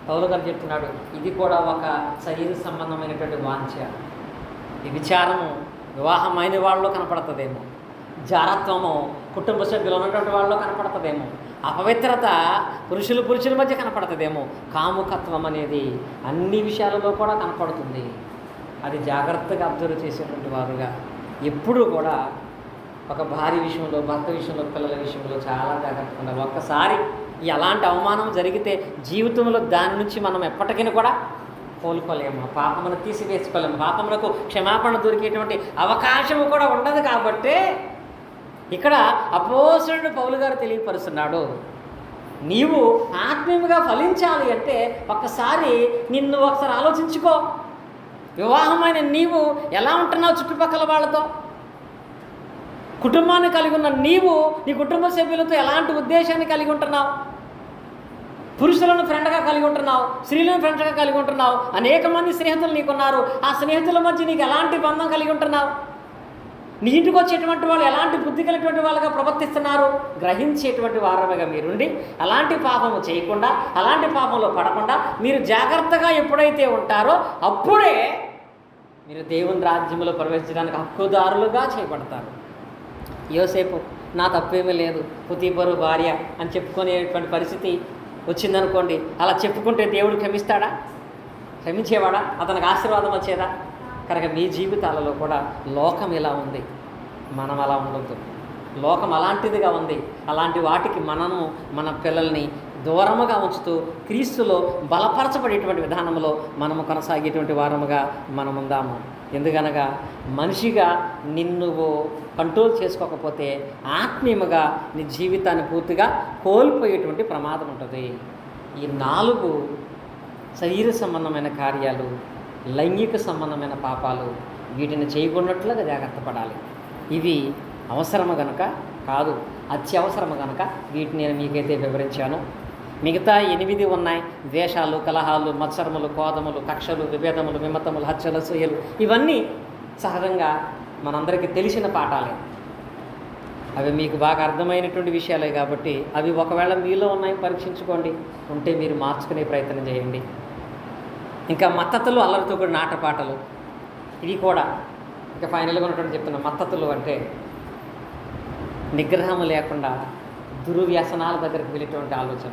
పౌలు గారు చెప్తున్నాడు, ఇది కూడా ఒక శరీర సంబంధమైనటువంటి వాంఛ. ఈ విచారము వివాహమైన వాళ్ళలో కనపడుతుందేమో, జారత్వము కుటుంబ సభ్యులు ఉన్నటువంటి వాళ్ళలో కనపడుతుందేమో, అపవిత్రత పురుషుల మధ్య కనపడుతుందేమో, కాముకత్వం అనేది అన్ని విషయాలలో కూడా కనపడుతుంది. అది జాగ్రత్తగా అబ్జర్వ్ చేసేటువంటి వారుగా ఎప్పుడూ కూడా ఒక భార్య విషయంలో, భర్త విషయంలో, పిల్లల విషయంలో చాలా జాగ్రత్తగా ఉండాలి. ఒక్కసారి ఎలాంటి అవమానం జరిగితే జీవితంలో దాని నుంచి మనం ఎప్పటికీ కూడా కోలుకోలేము, పాపమును తీసివేసుకోలేము, పాపములకు క్షమాపణ దొరికేటువంటి అవకాశము కూడా ఉండదు. కాబట్టి ఇక్కడ అపోస్తలుడు పౌలు గారు తెలియపరుస్తున్నాడు, నీవు ఆత్మీయంగా ఫలించాలి అంటే ఒక్కసారి నిన్ను ఒకసారి ఆలోచించుకో. వివాహమైన నీవు ఎలా ఉంటున్నావు చుట్టుపక్కల వాళ్ళతో? కుటుంబాన్ని కలిగి ఉన్న నీవు నీ కుటుంబ సభ్యులతో ఎలాంటి ఉద్దేశాన్ని కలిగి ఉంటున్నావు? పురుషులను ఫ్రెండ్గా కలిగి ఉంటున్నావు, స్త్రీలను ఫ్రెండ్గా కలిగి ఉంటున్నావు, అనేక మంది స్నేహితులు నీకున్నారు. ఆ స్నేహితుల మధ్య నీకు ఎలాంటి బంధం కలిగి ఉంటున్నావు? నీ ఇంటికి వచ్చేటువంటి వాళ్ళు ఎలాంటి బుద్ధి కలిగినటువంటి వాళ్ళుగా ప్రవర్తిస్తున్నారు? గ్రహించేటువంటి వారముగా మీరుండి అలాంటి పాపము చేయకుండా, అలాంటి పాపంలో పడకుండా మీరు జాగ్రత్తగా ఎప్పుడైతే ఉంటారో అప్పుడే మీరు దేవుని రాజ్యంలో ప్రవేశించడానికి హక్కుదారులుగా చేయబడతారు. యోసేపు నా తప్పేమీ లేదు, పొతీఫరు భార్య అని చెప్పుకునేటువంటి పరిస్థితి వచ్చిందనుకోండి, అలా చెప్పుకుంటే దేవుడు క్షమిస్తాడా? క్షమించేవాడా? అతనికి ఆశీర్వాదం వచ్చేదా? కనుక మీ జీవితాలలో కూడా లోకం ఇలా ఉంది, మనం అలా ఉండొద్దు. లోకం అలాంటిదిగా ఉంది. అలాంటి వాటికి మనము మన పిల్లల్ని దూరముగా ఉంచుతూ క్రీస్తులో బలపరచబడేటువంటి విధానంలో మనము కొనసాగేటువంటి వారముగా మనం ఉందాము. ఎందుకనగా మనిషిగా నిన్ను కంట్రోల్ చేసుకోకపోతే ఆత్మీయముగా నీ జీవితాన్ని పూర్తిగా కోల్పోయేటువంటి ప్రమాదం ఉంటుంది. ఈ 4 శరీర సంబంధమైన కార్యాలు, లైంగిక సంబంధమైన పాపాలు, వీటిని చేయకున్నట్లుగా జాగ్రత్త పడాలి. ఇవి అవసరము గనుక కాదు, అత్యవసరము గనుక వీటిని నేను మీకైతే వివరించాను. మిగతా 8 ఉన్నాయి. ద్వేషాలు, కలహాలు, మత్సరములు, కోదములు, కక్షలు, విభేదములు, విమతములు, హత్యలు, అసూయలు, ఇవన్నీ సహజంగా మనందరికీ తెలిసిన పాఠాలే. అవి మీకు బాగా అర్థమైనటువంటి విషయాలే కాబట్టి అవి ఒకవేళ మీలో ఉన్నాయి పరీక్షించుకోండి, ఉంటే మీరు మార్చుకునే ప్రయత్నం చేయండి. ఇంకా మత్తతులు, అల్లరితో కూడిన ఆటపాటలు, ఇవి కూడా ఇంకా ఫైనల్గా ఉన్నటువంటి చెప్తున్న మత్తతులు అంటే నిగ్రహం లేకుండా దుర్వ్యసనాల దగ్గరికి వెళ్ళేటువంటి ఆలోచన.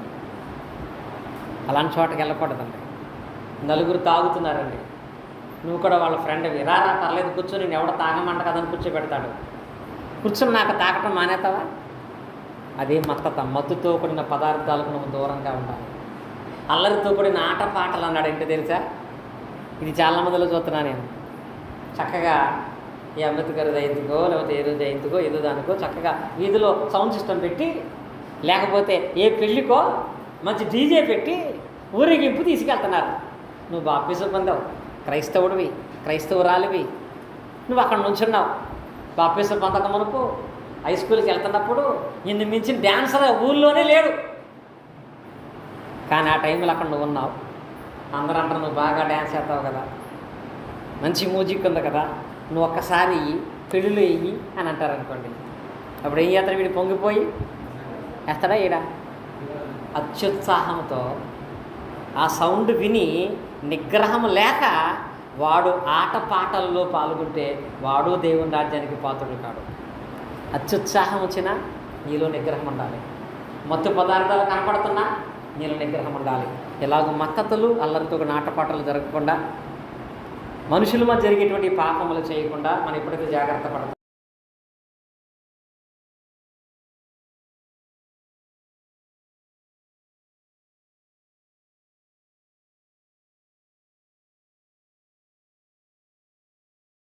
అలాంటి చోటకి వెళ్ళకూడదండి. నలుగురు తాగుతున్నారండి, నువ్వు కూడా వాళ్ళ ఫ్రెండ్వి, రారా పర్లేదు కూర్చొని, నేను ఎవడ తాగమంట కదని కూర్చోబెడతాడు. కూర్చొని నాకు తాగటం మానేతావా? అదే మత్తత. మత్తుతో కూడిన పదార్థాలకు నువ్వు దూరంగా ఉండాలి. అల్లరితో కూడిన ఆటపాటలు అన్నాడు. ఏంటో తెలుసా? ఇది చాలా మందిలో చూస్తున్నా నేను. చక్కగా ఈ అంబేద్కర్ జయంతికో లేకపోతే ఏదో జయంతికో ఏదో దానికో చక్కగా వీధిలో సౌండ్ సిస్టమ్ పెట్టి, లేకపోతే ఏ పెళ్ళికో మంచి డీజే పెట్టి ఊరేగింపు తీసుకెళ్తున్నారు. నువ్వు బాప్తిసం పొందావు, క్రైస్తవుడివి, క్రైస్తవురాలివి, నువ్వు అక్కడ నుంచున్నావు. బాప్తిసం పొందక మునుపు హై స్కూల్కి వెళ్తున్నప్పుడు నిన్ను మించిన డ్యాన్సర్ ఊళ్ళోనే లేడు. కానీ ఆ టైంలో అక్కడ నువ్వు ఉన్నావు. అందరూ అంటారు నువ్వు బాగా డ్యాన్స్ చేస్తావు కదా, మంచి మ్యూజిక్ ఉంది కదా, నువ్వు ఒక్కసారి పెళ్ళిలో వెయ్యి అని అంటారు అనుకోండి. అప్పుడు ఏం చేస్తాడు? వీడు పొంగిపోయి వేస్తాడా? ఈడ అత్యుత్సాహంతో ఆ సౌండ్ విని నిగ్రహం లేక వాడు ఆటపాటల్లో పాల్గొంటే వాడు దేవుని రాజ్యానికి పాత్రుడు కాడు. అత్యుత్సాహం వచ్చినా నీలో నిగ్రహం ఉండాలి. మత్తు పదార్థాలు కనపడుతున్నా నీలో నిగ్రహం ఉండాలి. ఇలాగ మత్తతులు, అల్లరితో ఆటపాటలు జరగకుండా, మనుషుల మధ్య జరిగేటువంటి పాపములు చేయకుండా మనం ఎప్పుడైతే జాగ్రత్త పడతాం